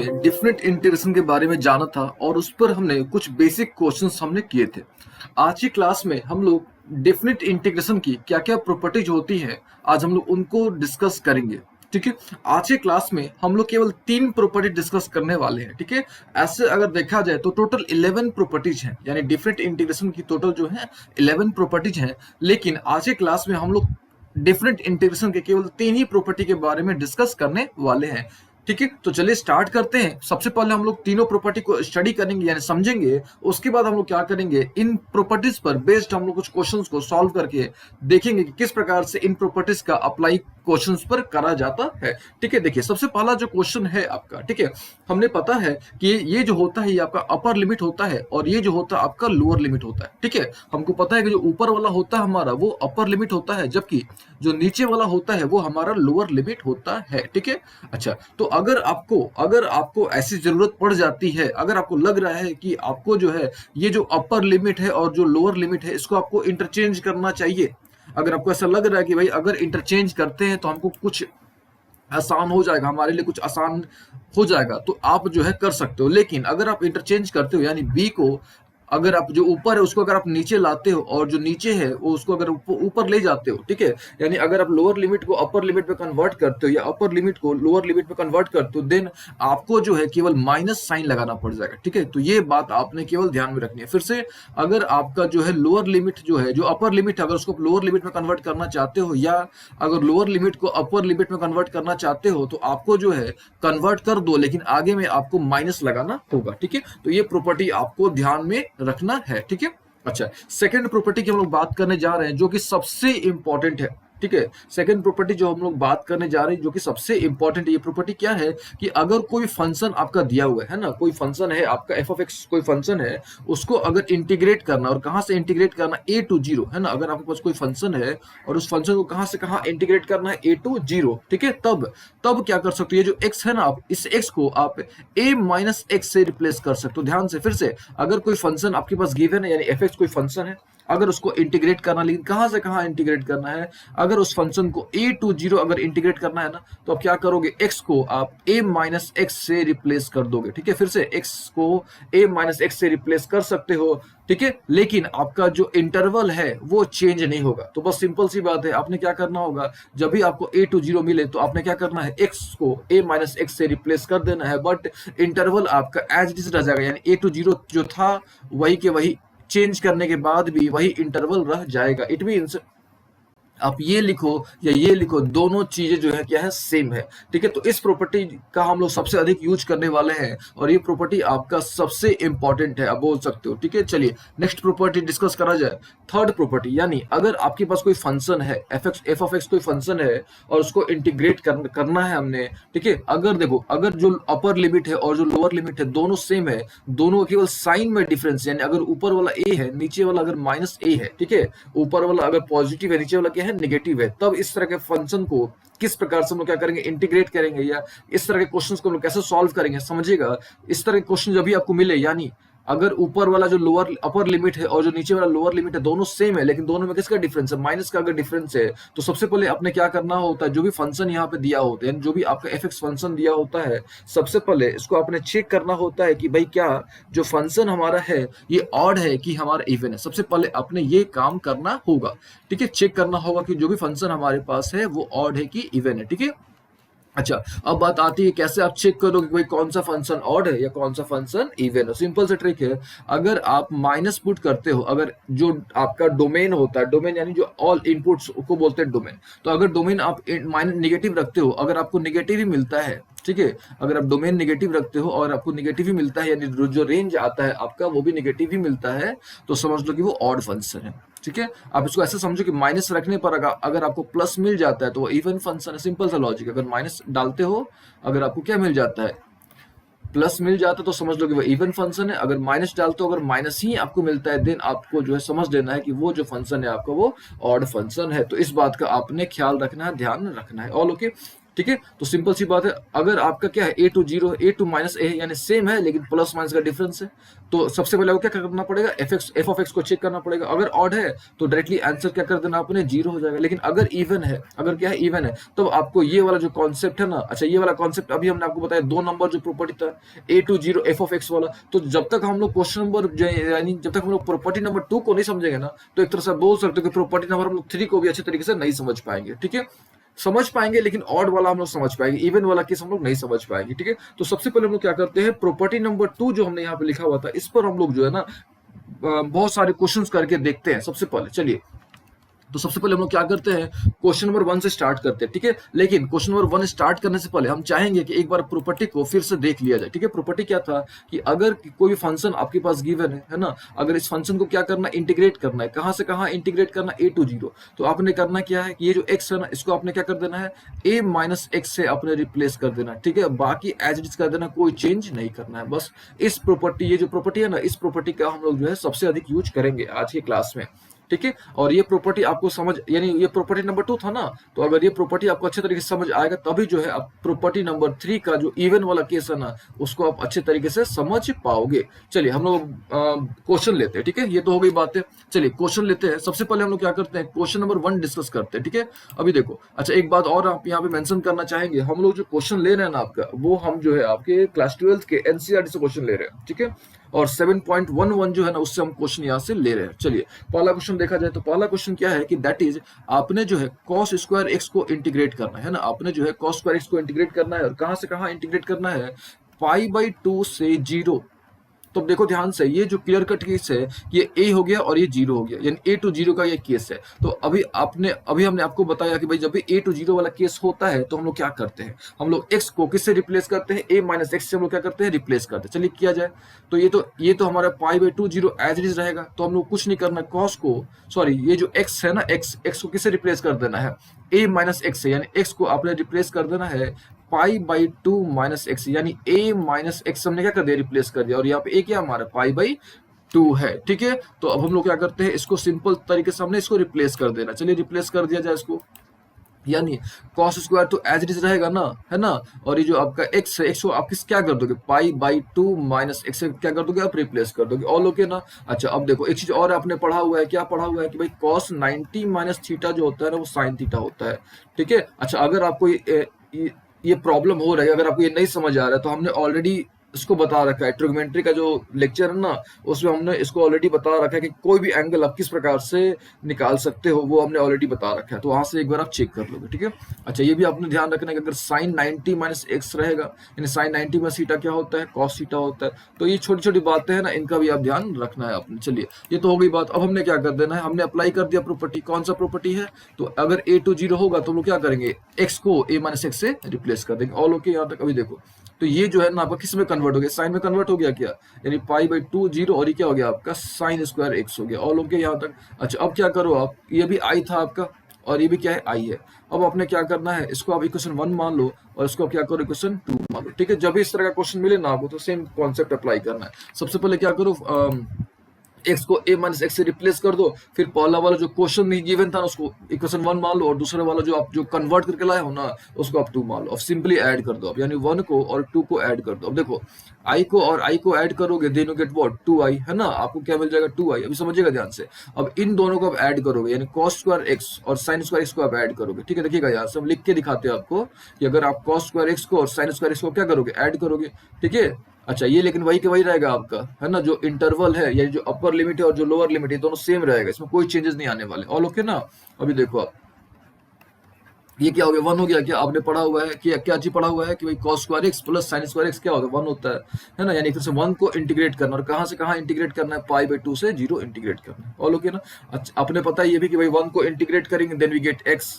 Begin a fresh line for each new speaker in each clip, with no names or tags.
हमने different integration के बारे में जाना था और उस पर हमने कुछ बेसिक क्वेश्चंस हमने किए थे। आज की क्लास में हम लोग डिफरेंट इंटीग्रेशन की क्या-क्या प्रॉपर्टीज होती है, आज हम लोग उनको डिस्कस करेंगे। ठीक है, आज के क्लास में हम लोग केवल 3 प्रॉपर्टी डिस्कस करने वाले हैं। ठीक है, ऐसे अगर देखा जाए तो टोटल 11 प्रॉपर्टीज हैं, यानी डिफरेंट इंटीग्रेशन की टोटल जो है 11 प्रॉपर्टीज हैं। लेकिन आज के क्लास में हम लोग डिफरेंट इंटीग्रेशन के केवल 3 ही प्रॉपर्टी के बारे में डिस्कस करने वाले हैं। ठीक है, तो चलिए स्टार्ट करते हैं। सबसे पहले हम लोग तीनों प्रॉपर्टी को स्टडी करेंगे यानी समझेंगे। उसके बाद हम लोग क्या करेंगे, इन प्रॉपर्टीज पर बेस्ड हम लोग कुछ क्वेश्चंस को सॉल्व करके देखेंगे कि किस प्रकार से इन प्रॉपर्टीज का अप्लाई क्वेश्चंस पर करा जाता है। ठीक है, देखिए सबसे पहला जो क्वेश्चन है आपका, ठीक है, हमने पता है कि ये जो होता है ये आपका अपर लिमिट होता है और ये जो होता है आपका लोअर लिमिट होता है। ठीक है, हमको पता है कि जो ऊपर वाला होता है हमारा वो अपर लिमिट होता है, जबकि जो नीचे वाला होता है वो हमारा लोअर लिमिट होता है। ठीक है, अच्छा, तो अगर आपको ऐसी जरूरत पड़ जाती है, अगर आपको लग रहा है कि आपको जो है ये जो अपर लिमिट है और जो लोअर लिमिट है इसको आपको इंटरचेंज करना चाहिए, अगर आपको ऐसा लग रहा है कि भाई अगर इंटरचेंज करते हैं तो हमको कुछ आसान हो जाएगा, हमारे लिए कुछ आसान हो जाएगा, तो आप जो है कर सकते हो। लेकिन अगर आप इंटरचेंज करते हो यानी बी को अगर आप जो ऊपर है उसको अगर आप नीचे लाते हो और जो नीचे है वो उसको अगर ऊपर ले जाते हो, ठीक है, यानी अगर आप लोअर लिमिट को अपर लिमिट में कन्वर्ट करते हो या अपर लिमिट को लोअर लिमिट में कन्वर्ट करते हो, देन आपको जो है केवल माइनस साइन लगाना पड़ जाएगा। ठीक है, तो ये बात आपने केवल ध्यान में रखनी है। फिर से, अगर आपका जो है लोअर लिमिट जो है, जो अपर लिमिट है, अगर उसको लोअर लिमिट में कन्वर्ट करना चाहते हो या अगर लोअर लिमिट को अपर लिमिट में कन्वर्ट करना चाहते हो तो आपको जो है कन्वर्ट कर दो, लेकिन आगे में आपको माइनस लगाना होगा। ठीक है, तो ये प्रॉपर्टी आपको ध्यान में रखना है। ठीक है, अच्छा, सेकंड प्रॉपर्टी की हम लोग बात करने जा रहे हैं जो कि सबसे इंपॉर्टेंट है। ठीक है, सेकंड प्रॉपर्टी जो हम लोग बात करने जा रहे हैं जो कि सबसे इंपॉर्टेंट है, ये प्रॉपर्टी क्या है कि अगर कोई फंक्शन आपका दिया हुआ है ना, कोई फंक्शन है आपका एफ ऑफ एक्स, कोई फंक्शन है, उसको अगर इंटीग्रेट करना, और कहां से इंटीग्रेट करना, ए टू जीरो है ना, अगर आपके पास कोई फंक्शन है और उस फंक्शन को कहां से कहां इंटीग्रेट करना है, ए टू जीरो, ठीक है, तब क्या कर सकते हो, ये जो एक्स है ना, आप इस एक्स को आप ए माइनस एक्स से रिप्लेस कर सकते हो। ध्यान से, फिर से, अगर कोई फंक्शन आपके पास गिवन है यानी एफ एक्स कोई फंक्शन है, अगर उसको इंटीग्रेट करना, लेकिन कहां से कहां इंटीग्रेट करना है, अगर उस फंक्शन को ए टू जीरो अगर इंटीग्रेट करना है ना, तो आप क्या करोगे, एक्स को आप ए माइनस एक्स से रिप्लेस कर दोगे। ठीक है, फिर से एक्स को ए माइनस एक्स से रिप्लेस कर सकते हो। ठीक है, लेकिन आपका जो इंटरवल है वो चेंज नहीं होगा। तो बस सिंपल सी बात है, आपने क्या करना होगा, जब भी आपको ए टू जीरो मिले तो आपने क्या करना है, एक्स को ए माइनस एक्स से रिप्लेस कर देना है, बट इंटरवल आपका एज इट इज रह जाएगा, यानी ए टू जीरो जो था वही के वही, चेंज करने के बाद भी वही इंटरवल रह जाएगा। इट मीन्स आप ये लिखो या ये लिखो, दोनों चीजें जो है क्या है, सेम है। ठीक है, तो इस प्रॉपर्टी का हम लोग सबसे अधिक यूज करने वाले हैं और ये प्रॉपर्टी आपका सबसे इंपॉर्टेंट है, आप बोल सकते हो। ठीक है, चलिए नेक्स्ट प्रॉपर्टी डिस्कस करा जाए, थर्ड प्रॉपर्टी, यानी अगर आपके पास कोई फंक्शन है एफ ऑफ एक्स कोई फंक्शन है और उसको इंटीग्रेट करना है हमने। ठीक है, अगर देखो, अगर जो अपर लिमिट है और जो लोअर लिमिट है दोनों सेम है, दोनों केवल साइन में डिफरेंस, यानी अगर ऊपर वाला ए है, नीचे वाला अगर माइनस ए है, ठीक है, ऊपर वाला अगर पॉजिटिव है, नीचे वाला क्या है, नेगेटिव है, तब इस तरह के फंक्शन को किस प्रकार से हम लोग क्या करेंगे, इंटीग्रेट करेंगे, या इस तरह के क्वेश्चंस को हम लोग कैसे सॉल्व करेंगे, समझिएगा। इस तरह के क्वेश्चन जब भी आपको मिले, यानी अगर ऊपर वाला जो लोअर अपर लिमिट है और जो नीचे वाला लोअर लिमिट है दोनों सेम है, लेकिन दोनों में किसका डिफरेंस है, माइनस का अगर डिफरेंस है, तो सबसे पहले आपने क्या करना होता है, जो भी फंक्शन यहाँ पे दिया होता है, जो भी आपका एफ एक्स फंक्शन दिया होता है, सबसे पहले इसको आपने चेक करना होता है कि भाई क्या जो फंक्शन हमारा है ये ऑड है कि हमारा इवन है। सबसे पहले आपने ये काम करना होगा। ठीक है, चेक करना होगा कि जो भी फंक्शन हमारे पास है वो ऑड है कि इवन है। ठीक है, अच्छा, अब बात आती है कैसे आप चेक करोगे कि भाई कौन सा फंक्शन ऑड है या कौन सा फंक्शन इवन है। सिंपल सा ट्रिक है, अगर आप माइनस पुट करते हो, अगर जो आपका डोमेन होता है, डोमेन यानी जो ऑल इनपुट्स को बोलते हैं डोमेन, तो अगर डोमेन आप माइनस नेगेटिव रखते हो, अगर आपको नेगेटिव ही मिलता है, ठीक है, अगर आप डोमेन नेगेटिव रखते हो और आपको नेगेटिव ही मिलता है, यानी जो रेंज आता है आपका वो भी नेगेटिव ही मिलता है, तो समझ लो कि वो ऑड फंक्शन है। ठीक है, आप इसको ऐसे समझो कि माइनस रखने पर अगर आपको प्लस मिल जाता है तो वो इवन फंक्शन है। सिंपल सा लॉजिक, अगर माइनस डालते हो, अगर आपको क्या मिल जाता है, प्लस मिल जाता है, तो समझ लो कि वो इवन फंक्शन है। अगर माइनस डालते हो, अगर माइनस ही आपको मिलता है, देन आपको जो है समझ लेना है कि वो जो फंक्शन है आपका वो ऑड फंक्शन है। तो इस बात का आपने ख्याल रखना है, ध्यान रखना है। ऑल ओके, ठीक है, तो सिंपल सी बात है, अगर आपका क्या है a to 0 a to -a यानी सेम है लेकिन प्लस माइनस का डिफरेंस है, तो सबसे पहले आपको क्या करना पड़ेगा, f ऑफ x को चेक करना पड़ेगा। अगर ऑड है तो डायरेक्टली आंसर क्या कर देना आपने, 0 हो जाएगा। लेकिन अगर इवन है, अगर क्या है इवन है, तो आपको ये वाला जो कॉन्सेप्ट है ना, अच्छा ये वाला कॉन्सेप्ट अभी हमने आपको बताया 2 नंबर जो प्रॉपर्टी था a to 0 f of x वाला, तो जब तक हम लोग क्वेश्चन नंबर यानी जब तक हम लोग प्रॉपर्टी नंबर 2 को नहीं समझेंगे ना, तो एक तरह से बोल सकते हो कि प्रॉपर्टी नंबर हम लोग 3 को भी अच्छे तरीके से नहीं समझ पाएंगे। ठीक है, समझ पाएंगे लेकिन ऑड वाला हम लोग समझ पाएंगे, इवन वाला केस हम लोग नहीं समझ पाएंगे। ठीक है, तो सबसे पहले हम लोग क्या करते हैं, प्रॉपर्टी नंबर 2 जो हमने यहाँ पे लिखा हुआ था, इस पर हम लोग जो है ना बहुत सारे क्वेश्चंस करके देखते हैं। सबसे पहले चलिए, तो सबसे पहले हम लोग क्या करते हैं, क्वेश्चन नंबर 1 से स्टार्ट करते हैं। ठीक है, लेकिन क्वेश्चन नंबर 1 स्टार्ट करने से पहले हम चाहेंगे कि एक बार प्रॉपर्टी को फिर से देख लिया जाए। ठीक है, प्रॉपर्टी क्या था कि अगर कोई भी फंक्शन आपके पास गिवन है ना, अगर इस फंक्शन को क्या करना, इंटीग्रेट करना है, कहां से कहां इंटीग्रेट करना, a to 0, तो आपने करना क्या है कि ये जो x है ना, इसको आपने क्या कर देना है, a-x से आपने रिप्लेस कर देना। ठीक है, बाकी एज इट इज कर देना, कोई चेंज नहीं करना है। बस इस प्रॉपर्टी, ये जो प्रॉपर्टी है ना, इस प्रॉपर्टी का हम लोग जो है सबसे अधिक यूज करेंगे आज की क्लास में। ठीक है, और ये प्रॉपर्टी आपको समझ, यानी ये प्रॉपर्टी नंबर 2 था ना, तो अगर ये प्रॉपर्टी आपको अच्छे तरीके से समझ आएगा तभी जो है आप प्रॉपर्टी नंबर 3 का जो इवन वाला केस है ना, उसको आप अच्छे तरीके से समझ पाओगे। चलिए हम लोग क्वेश्चन लेते हैं। ठीक है, ये तो हो गई बात है। चलिए क्वेश्चन लेते हैं। सबसे पहले हम लोग क्या करते हैं, क्वेश्चन नंबर 1 डिस्कस करते हैं। ठीक है, अभी देखो, अच्छा एक बात और आप यहाँ पे मेंशन करना चाहेंगे, हम लोग जो क्वेश्चन ले रहे हैं ना आपका, वो हम जो है आपके क्लास 12 के एनसीईआरटी से क्वेश्चन ले रहे हैं। ठीक है, और 7.11 जो है ना, उससे हम क्वेश्चन यहाँ से ले रहे हैं। चलिए पहला क्वेश्चन देखा जाए तो पहला क्वेश्चन क्या है कि दैट इज, आपने जो है cos स्क्वायर x को इंटीग्रेट करना है ना, आपने जो है cos स्क्वायर x को इंटीग्रेट करना है, और कहां से कहां इंटीग्रेट करना है, π/2 से 0। तो अब देखो ध्यान से, ये जो क्लियर कट केस है, ये a हो गया और ये 0 हो गया, यानी a to 0 का ये केस है। तो अभी हमने आपको बताया कि भाई जब भी a to 0 वाला केस होता है तो हम लोग क्या करते हैं, हम लोग x को किससे रिप्लेस करते हैं, a-x से हम लोग क्या करते हैं, रिप्लेस करते हैं। चलिए किया जाए, तो ये तो हमारा π/2 0 एज इट इज रहेगा, तो हम लोग कुछ नहीं करना, cos को, सॉरी ये जो x है ना, x को किससे रिप्लेस कर देना है, a-x से, यानी x को आपने रिप्लेस कर देना है π/2 - x, यानी a-x हमने क्या कर दिया, रिप्लेस कर दिया, और यहाँ पे a क्या हमारा π/2 है। ठीक है, तो अब हम लोग क्या करते हैं, इसको सिंपल तरीके से हमने इसको रिप्लेस कर देना। चलिए रिप्लेस कर दिया जाए इसको, यानी cos स्क्वायर तो एज इट इज रहेगा ना, है ना, और ये जो आपका x है, x को आप किस क्या कर दोगे, π/2 - x से क्या कर दोगे, आप रिप्लेस कर दोगे। ऑल ओके ना। अच्छा अब देखो एक चीज और आपने पढ़ा हुआ है, क्या पढ़ा हुआ है कि भाई cos 90 - थीटा जो होता है ना, वो sin थीटा होता है। ठीक है, अच्छा अगर आपको ये प्रॉब्लम हो रहा है, अगर आपको ये नहीं समझ आ रहा है, तो हमने ऑलरेडी इसको बता रखा है, ट्रिग्नोमेट्री का जो लेक्चर है ना, उसमें हमने इसको ऑलरेडी बता रखा है कि कोई भी एंगल आप किस प्रकार से निकाल सकते हो, वो हमने ऑलरेडी बता रखा है, तो वहां से एक बार आप चेक कर लोगे। ठीक है, अच्छा ये भी आपने ध्यान रखना है कि अगर sin 90 - x रहेगा, यानी sin 90 - थीटा क्या होता है, cos थीटा होता है। तो ये छोटी छोटी बातें हैं ना, इनका भी आप ध्यान रखना है आपने। चलिए ये तो हो गई बात। अब हमने क्या कर देना है, हमने अप्लाई कर दिया प्रॉपर्टी, कौन सा प्रॉपर्टी है, तो अगर a to 0 होगा तो हम लोग क्या करेंगे, x को a-x से रिप्लेस कर देंगे। ऑल ओके यहाँ तक। अभी देखो, तो ये जो है ना आपका किस में कन्वर्ट हो गया, साइन में कन्वर्ट हो गया क्या, यानी π/2 0, और ये क्या हो गया आपका sin स्क्वायर x हो गया। ऑल ओके यहाँ तक। अच्छा अब क्या करो आप, ये भी i था आपका और ये भी क्या है, i है। अब आपने क्या करना है, इसको आप इक्वेशन 1 मान लो और इसको आप क्या करो, इक्वेशन 2 मान लो। ठीक है, जब भी इस तरह का क्वेश्चन मिले ना आपको, तो सेम कॉन्सेप्ट अप्लाई करना है। सबसे पहले क्या करो, x को a-x से रिप्लेस कर दो, फिर पहला वाला जो क्वेश्चन नहीं गिवन था उसको इक्वेशन 1 मान लो, और दूसरा वाला जो आप जो कन्वर्ट करके लाए हो ना, उसको आप 2 मान लो, और सिंपली ऐड कर दो आप, यानी 1 को और 2 को ऐड कर दो। अब देखो i को और i को ऐड करोगे, then you get what, 2i, है ना, आपको क्या मिल जाएगा, 2i। अभी समझिएगा ध्यान से, अब इन दोनों को आप ऐड करोगे, यानी cos स्क्वायर x और sin स्क्वायर x को आप ऐड करोगे। ठीक है, देखिएगा यहाँ से हम लिख के दिखाते हैं आपको कि अगर आप cos स्क्वायर x को और sin स्क्वायर x को क्या करोगे, ऐड करोगे। ठीक है, अच्छा ये लेकिन वही के वही रहेगा आपका, है ना, जो इंटरवल है, यानी जो अपर लिमिट है और जो लोअर लिमिट है, दोनों सेम रहेगा, इसमें कोई चेंजेस नहीं आने वाले। ऑल ओके ना। अभी देखो आप, ये क्या हो गया, 1 हो गया। क्या आपने पढ़ा हुआ है कि क्या चीज पढ़ा हुआ है कि भाई cos square x plus sin square x क्या होता है, 1 होता है ना, यानी फिर से 1 को इंटीग्रेट करना, और कहां से कहां इंटीग्रेट करना है, π/2 से 0 इंटीग्रेट करना है। ऑल ओके ना। अच्छा आपने पता है ये भी कि भाई 1 को इंटीग्रेट करेंगे, देन वी गेट x,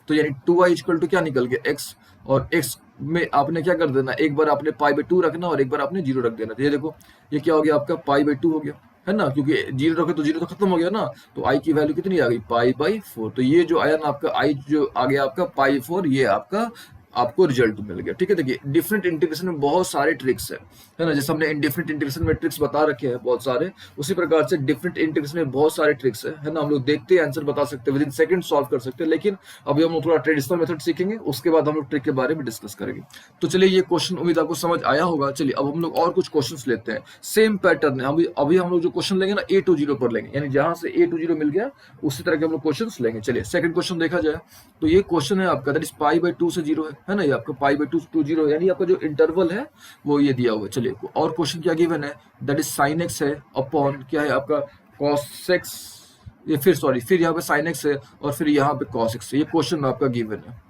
तो यानी 2i इक्वल टू क्या निकल गया, x, और x में आपने क्या कर देना, एक बार आपने π/2 रखना और एक बार आपने 0 रख देना। तो ये देखो ये क्या हो गया आपका, π/2 हो गया, है ना, क्योंकि 0 रखे तो 0 तो खत्म हो गया ना, तो i की वैल्यू कितनी आ गई, π/4। तो ये जो आया ना आपका i जो आ गया आपका π/4, ये आपका आपको रिजल्ट मिल गया। ठीक है, देखिए डिफरेंट इंटीग्रेशन में बहुत सारे ट्रिक्स है ना, जैसे हमने इंडिफरेंट इंटीग्रेशन में ट्रिक्स बता रखे हैं बहुत सारे, उसी प्रकार से डिफरेंट इंटीग्रेशन में बहुत सारे ट्रिक्स है ना। हम लोग देखते हैं आंसर बता सकते हैं, विद इन सेकंड सॉल्व कर सकते हैं, लेकिन अभी हम लोग थोड़ा ट्रेडिशनल मेथड सीखेंगे, उसके बाद हम लोग ट्रिक के बारे में डिस्कस करेंगे। तो चलिए ये क्वेश्चन उम्मीद आपको समझ आया होगा। चलिए अब हम लोग और कुछ क्वेश्चन लेते हैं, सेम पैटर्न है। अभी हम लोग जो क्वेश्चन लेंगे ना A20 पर लेंगे, यानी जहां से A20 मिल गया उसी तरह के हम लोग क्वेश्चन लेंगे। चलिए सेकंड क्वेश्चन देखा जाए तो ये क्वेश्चन है आपका, दैट इज π/2 से 0 है ना, ये आपका π/2 to 0, यानी आपका जो इंटरवल है वो ये दिया हुआ है। चलिए और क्वेश्चन क्या गिवन है, दैट इज sin x है अपॉन क्या है आपका cos x, ये फिर यहाँ पे sin x है और फिर यहाँ पे cos x है, ये क्वेश्चन आपका गिवन है।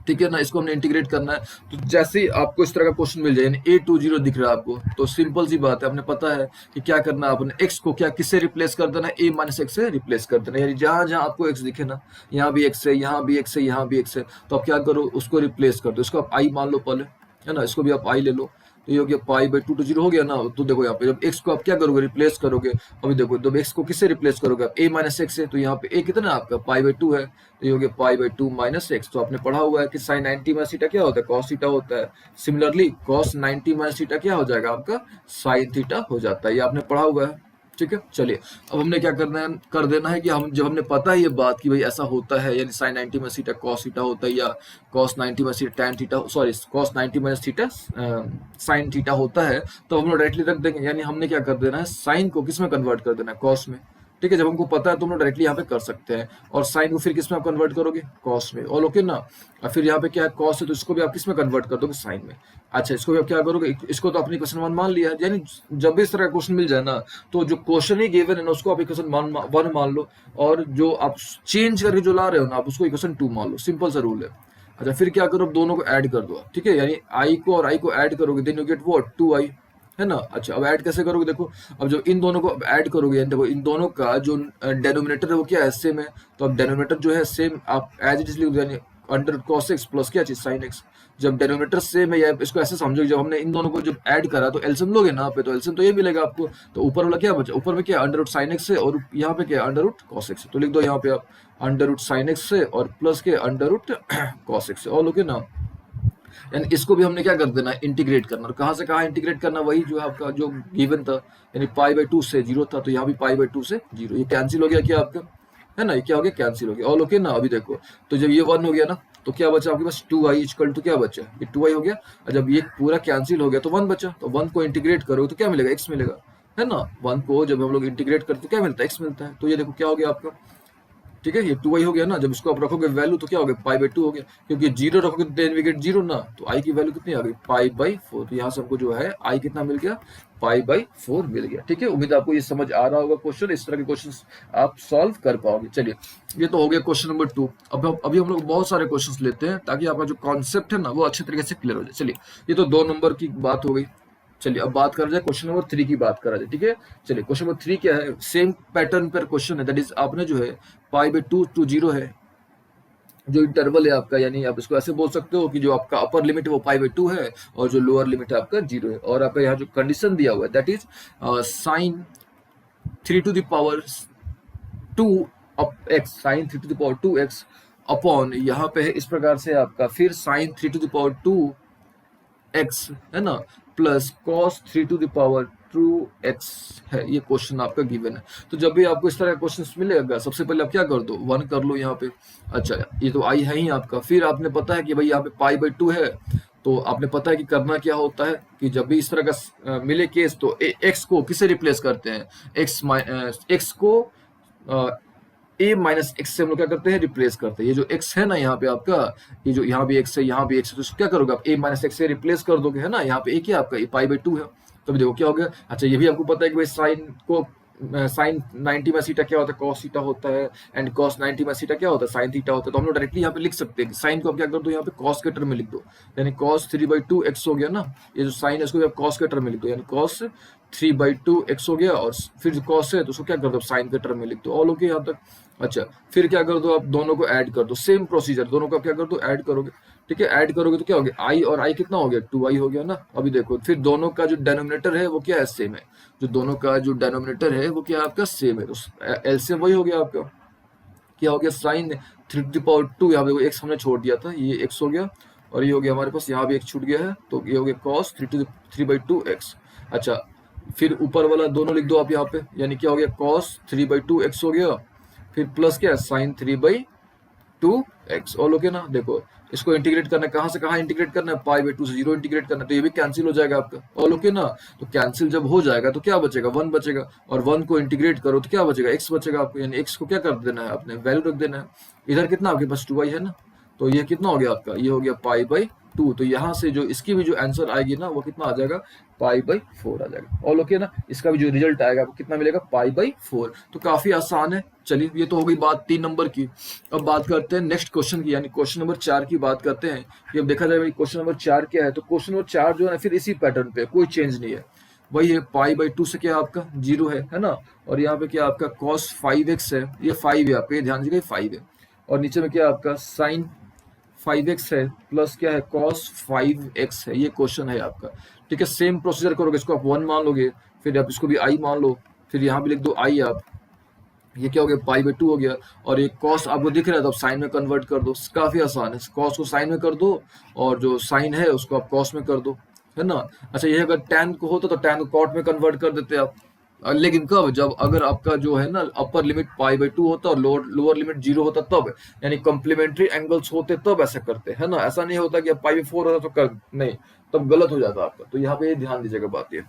ठीक है ना, इसको हमने इंटीग्रेट करना है। तो जैसे ही आपको इस तरह का क्वेश्चन मिल जाए, यानी A20 दिख रहा है आपको, तो सिंपल सी बात है, हमने पता है कि क्या करना है, आपने x को क्या किससे रिप्लेस कर देना है, a-x से रिप्लेस कर देना है। यानी जहां जहां आपको x दिखे ना, यहाँ भी x है, यहाँ भी x है, यहाँ भी x है, तो आप क्या करो, उसको रिप्लेस कर दो। इसको आप i मान लो पहले, है ना, इसको भी आप i ले लो, तो ये हो गया π/2 to 0 हो गया ना। तो देखो यहाँ पे जब x को आप क्या करोगे, रिप्लेस करोगे, अभी देखो जब x को किससे रिप्लेस करोगे आप, a-x से, तो यहाँ पे a कितना है आपका π/2 है, तो ये हो गया π/2 - x। तो आपने पढ़ा हुआ है कि sin 90 - थीटा क्या होता है, cos थीटा होता है। सिमिलरली cos 90 - थीटा क्या हो जाएगा आपका, sin थीटा हो जाता है, ये आपने पढ़ा हुआ है। ठीक है, चलिए अब हमने क्या करना है, कर देना है कि हम जब हमने पता है ये बात कि भाई ऐसा होता है, यानी sin 90 - थीटा cos थीटा होता है, या cos 90 - theta tan theta, sorry cos 90 - theta sin theta होता है, तो हम लोग डायरेक्टली रख देंगे। यानी हमने क्या कर देना है, sin को किस में कन्वर्ट कर देना है, cos में। ठीक है, जब हमको पता है तो हम लोग डायरेक्टली यहाँ पे कर सकते हैं, और साइन को फिर किस में आप कन्वर्ट करोगे, कॉस में। और ओके ना, और फिर यहाँ पे क्या है, कॉस है, तो इसको भी आप किस में कन्वर्ट कर दोगे, साइन में। अच्छा, इसको भी आप क्या करोगे, इसको तो आपने क्वेश्चन 1 मान लिया है, यानी जब भी इस तरह का क्वेश्चन मिल जाए ना, तो जो क्वेश्चन ही गिवन है ना, उसको आप इक्वेशन 1 मान लो, और जो आप चेंज करके जो ला रहे हो ना, आप उसको इक्वेशन 2 मान लो, सिंपल सा रूल है। अच्छा, फिर क्या करो, दोनों को ऐड कर दो। ठीक है, यानी आई को और आई को ऐड करोगे, then you get what, 2i, है ना। अच्छा, अब ऐड कैसे करोगे, देखो अब जो इन दोनों को ऐड करोगे, देखो इन दोनों का जो डेनोमिनेटर है वो क्या है, सेम है, तो अब डेनोमिनेटर जो है सेम आप एज इट इज लिख दो, यानी अंडर cos x प्लस क्या चीज sin x। जब डेनोमिनेटर सेम है, या इसको ऐसे समझो, जब हमने इन दोनों को जब ऐड करा तो एलसीएम लोगे ना पे, तो एलसीएम तो ये मिलेगा आपको, तो ऊपर वाला क्या बचा, ऊपर में क्या अंडर रूट sin x है, और यहाँ पे क्या अंडर रूट cos x है, तो लिख दो यहाँ पे आप अंडर रूट sin x है और प्लस के अंडर रूट cos x है, और लोगे ना। यानी इसको भी हमने क्या कर देना है, इंटीग्रेट करना। और कहाँ से कहाँ इंटीग्रेट करना, वही जो आपका जो गिवन था, यानी π/2 से 0 था, तो यहाँ भी π/2 से 0, ये कैंसिल हो गया क्या आपका, है ना, ये क्या हो गया, कैंसिल हो गया। ऑल ओके ना। अभी देखो, तो जब ये 1 हो गया ना, तो क्या बचा आपके पास, 2i इक्वल टू क्या बचा, ये 2i हो गया, और जब ये पूरा कैंसिल हो गया तो 1 बचा, तो 1 को इंटीग्रेट करो तो क्या मिलेगा, x मिलेगा, है ना। 1 को जब हम लोग इंटीग्रेट करते तो क्या मिलता है, x मिलता है। तो ये देखो क्या हो गया आपका, ठीक है, ये 2i हो गया ना, जब इसको आप रखोगे वैल्यू तो क्या हो गया, π/2 हो गया, क्योंकि 0 रखोगे तो देन वी गेट 0 ना, तो i की वैल्यू कितनी आ गई, π/4। तो यहाँ से हमको जो है i कितना मिल गया, π/4 मिल गया। ठीक है, उम्मीद आपको ये समझ आ रहा होगा क्वेश्चन, इस तरह के क्वेश्चन आप सॉल्व कर पाओगे। चलिए, ये तो हो गया क्वेश्चन नंबर 2। अभी हम लोग बहुत सारे क्वेश्चन लेते हैं, ताकि आपका जो कॉन्सेप्ट है ना वो अच्छे तरीके से क्लियर हो जाए। चलिए, ये तो 2 नंबर की बात हो गई। चलिए अब बात करा जाए क्वेश्चन नंबर 3 की, बात करा जाए। ठीक है, चलिए क्वेश्चन नंबर 3 क्या है, सेम पैटर्न पर क्वेश्चन है, दैट इज आपने जो है π/2 to 0 है जो इंटरवल है आपका, यानी आप इसको ऐसे बोल सकते हो कि जो आपका अपर लिमिट है वो π/2 है, और जो लोअर लिमिट है आपका 0 है, और आपका यहाँ जो कंडीशन दिया हुआ है that is sin 3 to the power 2 x, sin 3 to the power 2x upon यहाँ पे है इस प्रकार से आपका, फिर sin 3 to the power 2 x, है ना, plus cos 3 to the power 2x है। ये क्वेश्चन आपका गिवन है। तो जब भी आपको इस तरह का क्वेश्चन मिलेगा, सबसे पहले आप क्या कर दो, 1 कर लो यहाँ पे। अच्छा, ये तो i है ही आपका, फिर आपने पता है कि भाई यहाँ पे π/2 है, तो आपने पता है कि करना क्या होता है, कि जब भी इस तरह का मिले केस, तो x को किससे रिप्लेस करते हैं, x को a-x से हम लोग क्या करते हैं, रिप्लेस करते हैं। ये जो x है ना यहाँ पे आपका, ये जो यहाँ भी x है, यहाँ भी x है, तो क्या करोगे आप, a-x से रिप्लेस कर दोगे, है ना। यहाँ पे a क्या आपका, ये π/2 है, तो देखो क्या हो गया। अच्छा, ये भी आपको पता है कि भाई साइन को साइन 90 में थीटा क्या होता है, cos थीटा होता है, एंड cos 90 में थीटा क्या होता है, sin थीटा होता है। तो हम लोग डायरेक्टली यहाँ पे लिख सकते हैं, साइन को आप क्या कर दो, यहाँ पे cos के टर्म में लिख दो, यानी cos 3/2 x हो गया ना। ये जो साइन है इसको भी आप cos के टर्म में लिख दो, यानी cos 3/2 x हो गया, और फिर जो cos है तो उसको क्या कर दो, साइन के टर्म में लिख दो। ऑल ओके यहाँ तक। अच्छा, फिर क्या कर दो, आप दोनों को ऐड कर दो, सेम प्रोसीजर, दोनों को आप क्या कर दो, ऐड करोगे। ठीक है, ऐड करोगे तो क्या हो गया, i और i कितना हो गया, 2i हो गया ना। अभी देखो, फिर दोनों का जो डेनोमिनेटर है वो क्या है, सेम है, जो दोनों का जो डेनोमिनेटर है वो क्या है आपका, सेम है, तो एलसीएम वही हो गया आपका, क्या हो गया, साइन 3 to the power 2, यहाँ पे x हमने छोड़ दिया था, ये x हो गया, और ये हो गया हमारे पास, यहाँ भी एक छूट गया है, तो ये हो गया cos 3/2x। अच्छा, फिर ऊपर वाला दोनों लिख दो आप यहाँ पे, यानी क्या हो गया, cos 3/2x हो गया, फिर प्लस क्या है, sin 3/2x। ऑल ओके ना। देखो इसको इंटीग्रेट करना है, कहाँ से कहाँ इंटीग्रेट करना है, π/2 से 0 इंटीग्रेट करना है, तो ये भी कैंसिल हो जाएगा आपका। ऑल ओके ना। तो कैंसिल जब हो जाएगा तो क्या बचेगा, 1 बचेगा, और 1 को इंटीग्रेट करो तो क्या बचेगा, x बचेगा आपको, यानी x को क्या कर देना है, आपने वैल्यू रख देना है। इधर कितना आपके पास 2y है ना, तो ये कितना हो गया आपका, ये हो गया π/2। तो यहाँ से जो इसकी भी जो आंसर आएगी ना, वो कितना आ जाएगा, π/4 आ जाएगा। ऑल ओके ना। इसका भी जो रिजल्ट आएगा आपको कितना मिलेगा, π/4। तो काफी आसान है। चलिए, ये तो हो गई बात 3 नंबर की। अब बात करते हैं नेक्स्ट क्वेश्चन की, यानी क्वेश्चन नंबर 4 की बात करते हैं कि अब देखा जाए भाई क्वेश्चन नंबर 4 क्या है। तो क्वेश्चन नंबर 4 जो है ना, फिर इसी पैटर्न पे, कोई चेंज नहीं है, वही है, π/2 से क्या आपका 0 है ना, और यहाँ पे क्या आपका cos 5x है, ये 5 है आपका, ये ध्यान दीजिएगा 5 है, और नीचे में क्या आपका sin 5x है, प्लस क्या है cos 5x है। ये क्वेश्चन है आपका, ठीक है। सेम प्रोसीजर करोगे, इसको आप 1 मान लोगे, फिर आप इसको भी i मान लो, फिर यहाँ भी लिख दो i आप, ये क्या हो गया, π/2 हो गया, और एक cos आपको दिख रहा है तो आप साइन में कन्वर्ट कर दो। काफी आसान है, cos को साइन में कर दो, और जो साइन है उसको आप cos में कर दो, है ना। अच्छा, ये अगर tan को होता तो tan को cot में कन्वर्ट कर देते आप, लेकिन कब, जब अगर आपका जो है ना अपर लिमिट π/2 होता और लोअर लिमिट 0 होता तब, यानी कॉम्प्लीमेंट्री एंगल्स होते तब ऐसा करते, है ना। ऐसा नहीं होता कि अब π/4 होता तो कर नहीं, तब गलत हो जाता आपका। तो यहाँ पे ध्यान दीजिएगा बात ये।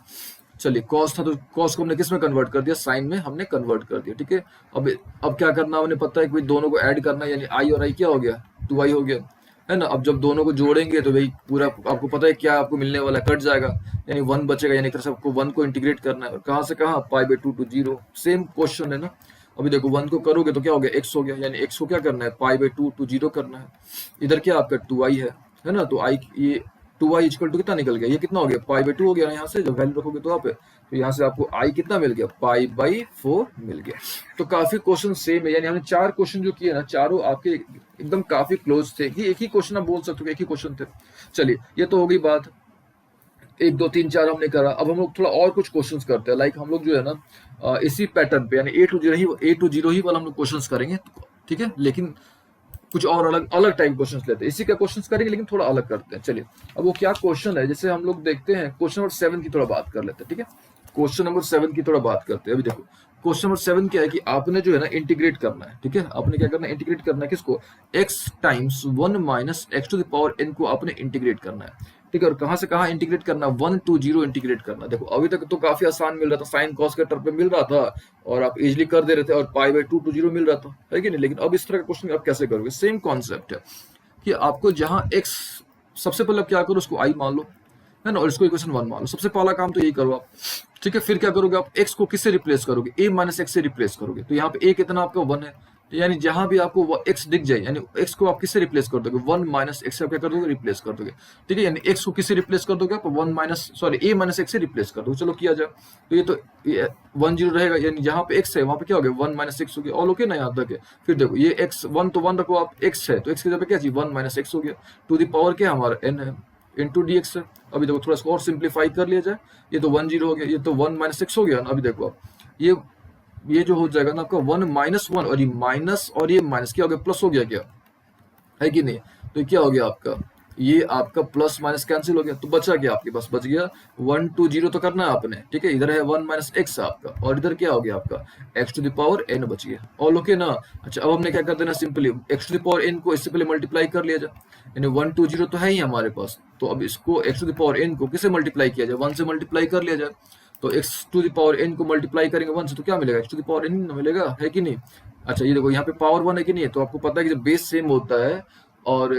चलिए, कॉस था तो कॉस को हमने किस में कन्वर्ट कर दिया, साइन में हमने कन्वर्ट कर दिया, ठीक है। अब क्या करना हमने पता है कि दोनों को ऐड करना है, यानी आई और आई क्या हो गया, 2i हो गया, है ना। अब जब दोनों को जोड़ेंगे तो भाई पूरा आपको पता है क्या आपको मिलने वाला, कट जाएगा, यानी 1 बचेगा, यानी एक तरह से आपको 1 को इंटीग्रेट करना है, और कहाँ से कहाँ, π/2 to 0। सेम क्वेश्चन है ना। अभी देखो 1 को करोगे तो क्या हो गया, x हो गया, यानी x को क्या करना है, π/2 to 0 करना है। इधर क्या आपका 2i है ना, तो i, ये 2i इक्वल टू कितना निकल गया, ये कितना हो गया, π/2 हो गया। यहाँ से जब वैल्यू रखोगे तो आप, तो यहाँ से आपको i कितना मिल गया, π/4 मिल गया। तो काफी क्वेश्चन सेम है, यानी हमने 4 क्वेश्चन जो किए ना, चारों आपके एकदम काफी क्लोज थे, कि एक ही क्वेश्चन आप बोल सकते हो, एक ही क्वेश्चन थे। चलिए, ये तो हो गई बात 1 2 3 4 हमने करा। अब हम लोग थोड़ा और कुछ क्वेश्चंस करते हैं, लाइक हम लोग जो है ना इसी पैटर्न पे, यानी A to 0 ही वाला हम लोग क्वेश्चंस करेंगे, ठीक है। लेकिन कुछ और अलग अलग टाइप क्वेश्चंस लेते हैं, इसी का क्वेश्चंस करेंगे लेकिन थोड़ा अलग करते हैं। चलिए, अब वो क्या क्वेश्चन है, जैसे हम लोग देखते हैं क्वेश्चन नंबर 7 की थोड़ा बात कर लेते हैं, ठीक है। क्वेश्चन नंबर 7 की थोड़ा बात करते हैं। अभी देखो क्वेश्चन नंबर 7 क्या है कि आपने जो है ना इंटीग्रेट करना है, ठीक है। आपने क्या करना है, इंटीग्रेट करना है किसको, x times 1 minus x to the power n को आपने इंटीग्रेट करना है, ठीक है। और कहाँ से कहाँ इंटीग्रेट करना, 1 to 0 इंटीग्रेट करना। देखो अभी तक तो काफी आसान मिल रहा था, साइन कॉस के टर्म पे मिल रहा था और आप इजिली कर दे रहे थे, और π/2 to 0 मिल रहा था, है कि नहीं। लेकिन अब इस तरह का क्वेश्चन आप कैसे करोगे, सेम कॉन्सेप्ट है कि आपको जहां x, सबसे पहले आप क्या करो, उसको i मान लो, है ना, और इसको इक्वेशन 1 मान लो। सबसे पहला काम तो यही करो आप, ठीक है। फिर क्या करोगे आप, x को किससे रिप्लेस करोगे, a माइनस x से रिप्लेस करोगे। तो यहाँ पे a कितना आपका 1 है, तो यानी जहां भी आपको x दिख जाए, यानी x को आप किससे रिप्लेस कर दोगे, 1 माइनस x से आप क्या कर दोगे, रिप्लेस कर दोगे, ठीक है। यानी x को किससे रिप्लेस कर दोगे आप, a माइनस x से रिप्लेस कर दोगे। चलो किया जाए, तो ये तो 1 0 रहेगा, यानी जहां पे x है वहां पे क्या हो गया, 1 माइनस x हो गया। ऑल ओके ना, यहाँ तक है। फिर देखो ये x 1 तो 1 रखो आप, x है तो x की जगह क्या चाहिए, 1 माइनस x हो गया, टू द पावर क्या हमारा n है, इंटू dx है। अभी देखो थोड़ा सा और सिंप्लीफाई कर लिया जाए, ये तो 1 0 हो गया, ये तो 1 माइनस x हो गया ना। अभी देखो आप ये जो हो जाएगा ना आपका 1 माइनस 1, और ये माइनस और ये माइनस क्या हो गया, प्लस हो गया, क्या है कि नहीं। तो क्या हो गया आपका, ये आपका प्लस माइनस कैंसिल हो गया, तो बचा क्या आपके पास, बच गया 1 to 0 तो करना है आपने, ठीक है। इधर है 1 माइनस एक्स आपका, और इधर क्या हो गया आपका x to the power n बच गया। ऑल ओके ना। अच्छा, अब हमने क्या कर देना, simply x to the power n को इससे पहले मल्टीप्लाई कर लिया जाए, यानी 1 to 0 तो है ही हमारे पास, तो अब इसको x to the power n को किससे मल्टीप्लाई किया जाए, 1 से मल्टीप्लाई कर लिया जाए। तो x to the power n को मल्टीप्लाई करेंगे 1 से तो क्या मिलेगा, x to the power n मिलेगा, है कि नहीं। अच्छा, ये देखो यहाँ पे पावर 1 है कि नहीं है, तो आपको पता है कि जब बेस सेम होता है और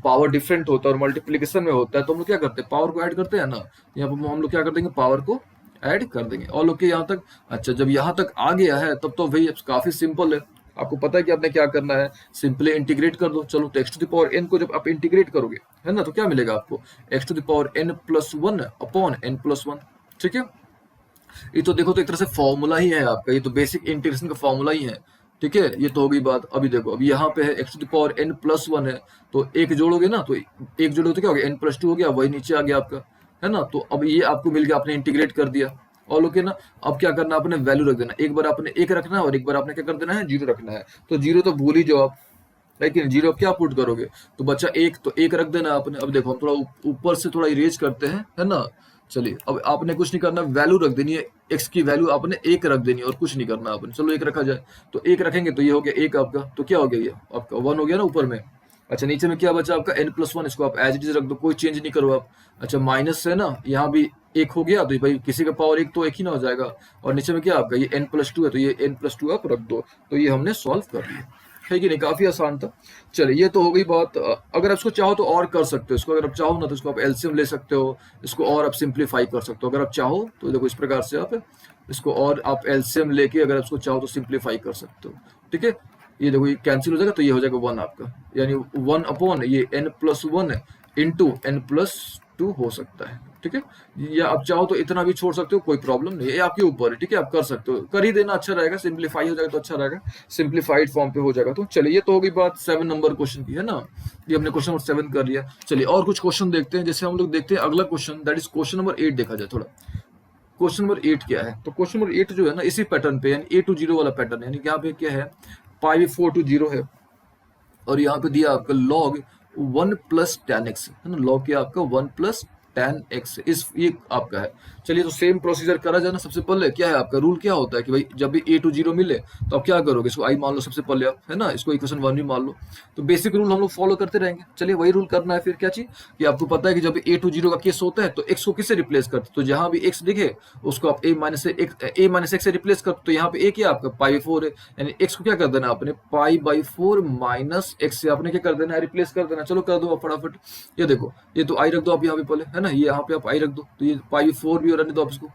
पावर डिफरेंट होता है और मल्टीप्लिकेशन में होता है, तो हम लोग क्या करते हैं, पावर को ऐड करते हैं ना। यहाँ पर हम लोग क्या कर देंगे, पावर को ऐड कर देंगे। और लोग के यहाँ तक, अच्छा जब यहाँ तक आ गया है तब तो भाई काफी सिंपल है, आपको पता है कि आपने क्या करना है, सिंपली इंटीग्रेट कर दो। चलो, तो x to the power n को जब आप इंटीग्रेट करोगे, है ना, तो क्या मिलेगा आपको, x to the power n plus 1 upon n plus 1, ठीक है। ये तो देखो, तो एक तरह से फॉर्मूला ही है आपका, ये तो बेसिक इंटीग्रेशन का फॉर्मूला ही है, ठीक है। ये तो हो गई बात। अभी देखो, अभी यहाँ पे है x to the power n plus 1 है, तो एक जोड़ोगे ना, तो एक जोड़ोगे तो क्या हो गया, n प्लस 2 हो गया, वही नीचे आ गया आपका, है ना। तो अब ये आपको मिल गया, आपने इंटीग्रेट कर दिया। और ओके ना। अब क्या करना, आपने वैल्यू रख देना, एक बार आपने 1 रखना है और एक बार आपने क्या कर देना है, 0 रखना है। तो 0 तो भूल ही जाओ आप, लेकिन जीरो क्या पुट करोगे, तो बच्चा एक, तो एक रख देना आपने। अब देखो हम थोड़ा ऊपर से थोड़ा इरेज करते हैं, है ना। चलिए अब आपने कुछ नहीं करना, वैल्यू रख देनी है, एक्स की वैल्यू आपने एक रख देनी है और कुछ नहीं करना आपने। चलो एक रखा जाए, तो एक रखेंगे तो ये हो गया एक आपका, तो क्या हो गया, ये आपका वन हो गया ना ऊपर में। अच्छा नीचे में क्या बचा आपका n+1, इसको आप एज इट इज रख दो, कोई चेंज नहीं करो आप। अच्छा माइनस है ना, यहाँ भी एक हो गया, तो भाई किसी का पावर एक तो एक ही ना हो जाएगा। और नीचे में क्या आपका ये n+2 है, तो ये n+2 आप रख दो। तो ये हमने सॉल्व कर लिया, है कि नहीं, काफी आसान था। चलिए ये तो हो गई बात। अगर आप इसको चाहो तो और कर सकते हो, इसको अगर आप चाहो ना तो इसको आप एलसीएम ले सकते हो, इसको और आप सिंप्लीफाई कर सकते हो अगर आप चाहो तो। देखो इस प्रकार से आप इसको और आप एलसीएम लेके अगर आप इसको चाहो तो सिंप्लीफाई कर सकते हो, ठीक है। ये देखो ये कैंसिल हो जाएगा, तो ये हो जाएगा वन आपका, यानी वन अपॉन ये n+1 इंटू n+2 हो सकता है, ठीक है। या आप चाहो तो इतना भी छोड़ सकते हो, कोई प्रॉब्लम नहीं है, ये आपके ऊपर है, ठीक है। आप कर सकते हो, कर ही देना अच्छा रहेगा, सिंप्लीफाई हो जाएगा तो अच्छा रहेगा, सिंप्लीफाइड फॉर्म पे हो जाएगा। तो चलिए ये तो हो गई बात 7 नंबर क्वेश्चन की, है ना। ये हमने क्वेश्चन नंबर 7 कर लिया। चलिए और कुछ क्वेश्चन देखते हैं, जैसे हम लोग देखते हैं अगला question, that is question number 8 देखा जाए थोड़ा। क्वेश्चन नंबर 8 क्या है, तो क्वेश्चन नंबर 8 जो है ना इसी पैटर्न पे, यानी A to 0 वाला पैटर्न है, यानी यहाँ पे क्या है, π4 to 0 है, और यहाँ पे दिया आपका log 1+tan x, है ना। log क्या आपका 1+tan x, इस ये आपका है। चलिए तो सेम प्रोसीजर करा जाए ना। सबसे पहले क्या है आपका रूल, क्या होता है कि भाई जब भी A to 0 मिले तो आप क्या करोगे, इसको i मान लो सबसे पहले आप, है ना, इसको इक्वेशन 1 भी मान लो। तो बेसिक रूल हम लोग फॉलो करते रहेंगे। चलिए वही रूल करना है फिर, क्या चीज कि आपको पता है कि जब A to 0 का केस होता है तो x को किससे रिप्लेस करते, तो जहां भी x दिखे उसको आप a-x से रिप्लेस करते, तो यहाँ पे a क्या आपका π4 है, यानी x को क्या कर देना आपने, π/4 माइनस x से आपने क्या कर देना है, रिप्लेस कर देना। चलो कर दो आप फटाफट। ये देखो ये तो i रख दो आप यहाँ पे पहले, है ना, ये यहाँ पे आप i रख दो, तो ये π4 भी रहने दो आप इसको,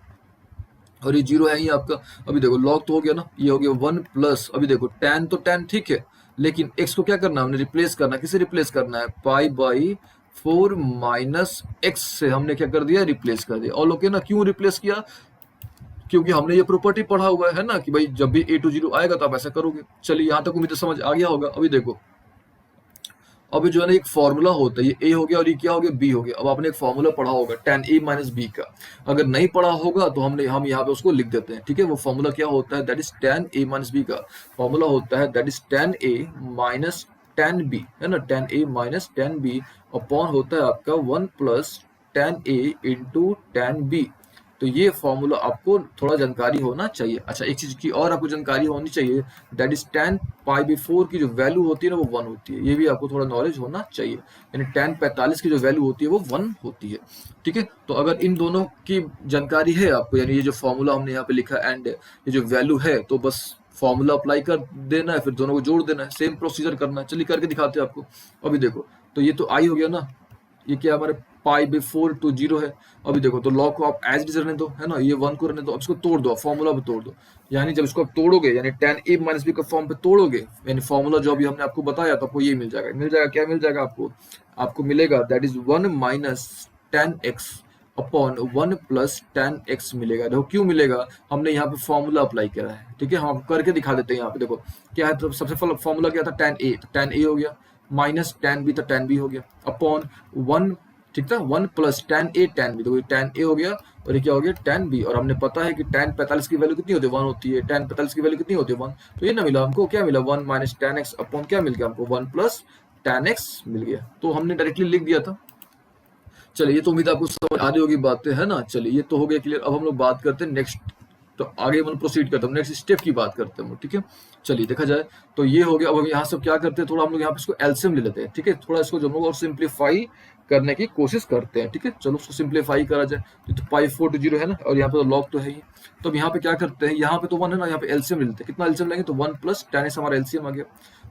और ये 0 है ही आपका। अभी देखो log तो हो गया ना, ये हो गया 1+, अभी देखो tan तो tan ठीक है, लेकिन x को क्या करना है हमने, रिप्लेस करना, किसे रिप्लेस करना है, π/4 माइनस x से हमने क्या कर दिया, रिप्लेस कर दिया। और ओके ना, क्यों रिप्लेस किया, क्योंकि हमने ये प्रॉपर्टी पढ़ा हुआ है ना कि भाई जब भी A to 0 आएगा तो आप ऐसा करोगे। चलिए यहाँ तक उम्मीद है समझ आ गया होगा। अभी देखो अभी जो है ना एक फॉर्मूला होता है, ये a हो गया और ये क्या हो गया, b हो गया। अब आपने एक फॉर्मूला पढ़ा होगा tan a माइनस b का, अगर नहीं पढ़ा होगा तो हम यहाँ पे उसको लिख देते हैं, ठीक है। वो फॉर्मूला क्या होता है, that is tan a minus b का फॉर्मूला होता है, that is tan a minus tan b, है ना, tan a minus tan b upon होता है आपका 1+tan a into tan b। तो ये फॉर्मूला आपको थोड़ा जानकारी होना चाहिए। अच्छा एक चीज की और आपको जानकारी होनी चाहिए, दैट इज tan π/4 की जो वैल्यू होती है ना वो 1 होती है, ये भी आपको थोड़ा नॉलेज होना चाहिए। यानी tan 45 की जो वैल्यू होती है वो 1 होती है, ठीक है। तो अगर इन दोनों की जानकारी है आपको, यानी ये जो फॉर्मूला हमने यहाँ पे लिखा एंड ये जो वैल्यु है, तो बस फॉर्मूला अप्लाई कर देना है, फिर दोनों को जोड़ देना है, सेम प्रोसीजर करना है। चलिए करके दिखाते हैं आपको। अभी देखो तो ये तो आई हो गया ना, ये क्या हमारे π/4 है। अभी देखो तो लॉग को आप एज इट इज रहने दो, है ना, ये 1 को रहने दो। अब इसको तोड़ दो, फॉर्मूला पे तोड़ दो, यानी जब इसको आप तोड़ोगे, यानी tan a माइनस b का फॉर्म पे तोड़ोगे, यानी फॉर्मूला जो अभी हमने आपको बताया तो आपको ये मिल जाएगा। मिल जाएगा क्या, मिल जाएगा आपको मिलेगा that is 1 minus tan x upon 1+tan x मिलेगा। देखो क्यों मिलेगा, हमने यहाँ पे फॉर्मूला अप्लाई करा है, ठीक है। हम करके दिखा देते हैं यहाँ पे। देखो क्या है, तो सबसे पहले फॉर्मूला क्या था, tan a, तो tan a हो गया, माइनस tan b, तो tan b हो गया, अपॉन 1, ठीक था, 1+tan a tan b, तो tan a हो गया और ये क्या हो गया tan b। और हमने पता है कि tan 45 की वैल्यू कितनी होती है, 1 होती है। tan 45 की वैल्यू कितनी होती है, 1। तो ये ना मिला हमको, क्या मिला, 1 माइनस tan x अपॉन क्या मिल गया हमको, 1+tan x मिल गया। तो हमने डायरेक्टली लिख दिया था। चलिए ये तो उम्मीद आपको समझ आ रही होगी बातें, है ना। चलिए ये तो हो गया क्लियर। अब हम लोग बात करते हैं नेक्स्ट, तो आगे हम प्रोसीड करते हैं, नेक्स्ट स्टेप की बात करते हैं, ठीक है। चलिए देखा जाए तो ये हो गया। अब हम यहाँ सब क्या करते हैं, थोड़ा हम लोग यहाँ पे इसको एलसीएम ले लेते हैं, ठीक है। थोड़ा इसको जो हम लोग और सिंप्लीफाई करने की कोशिश करते हैं, ठीक है। चलो उसको सिंप्लीफाई करा जाए। तो π/4 है ना, और यहाँ पे तो लॉग तो है ही। तो अब यहाँ पे क्या करते हैं, यहाँ पे तो 1 है ना, यहाँ पे एलसीएम ले लेते हैं। कितना एलसीएम लेंगे, तो 1+tan x हमारा एलसीएम आ गया।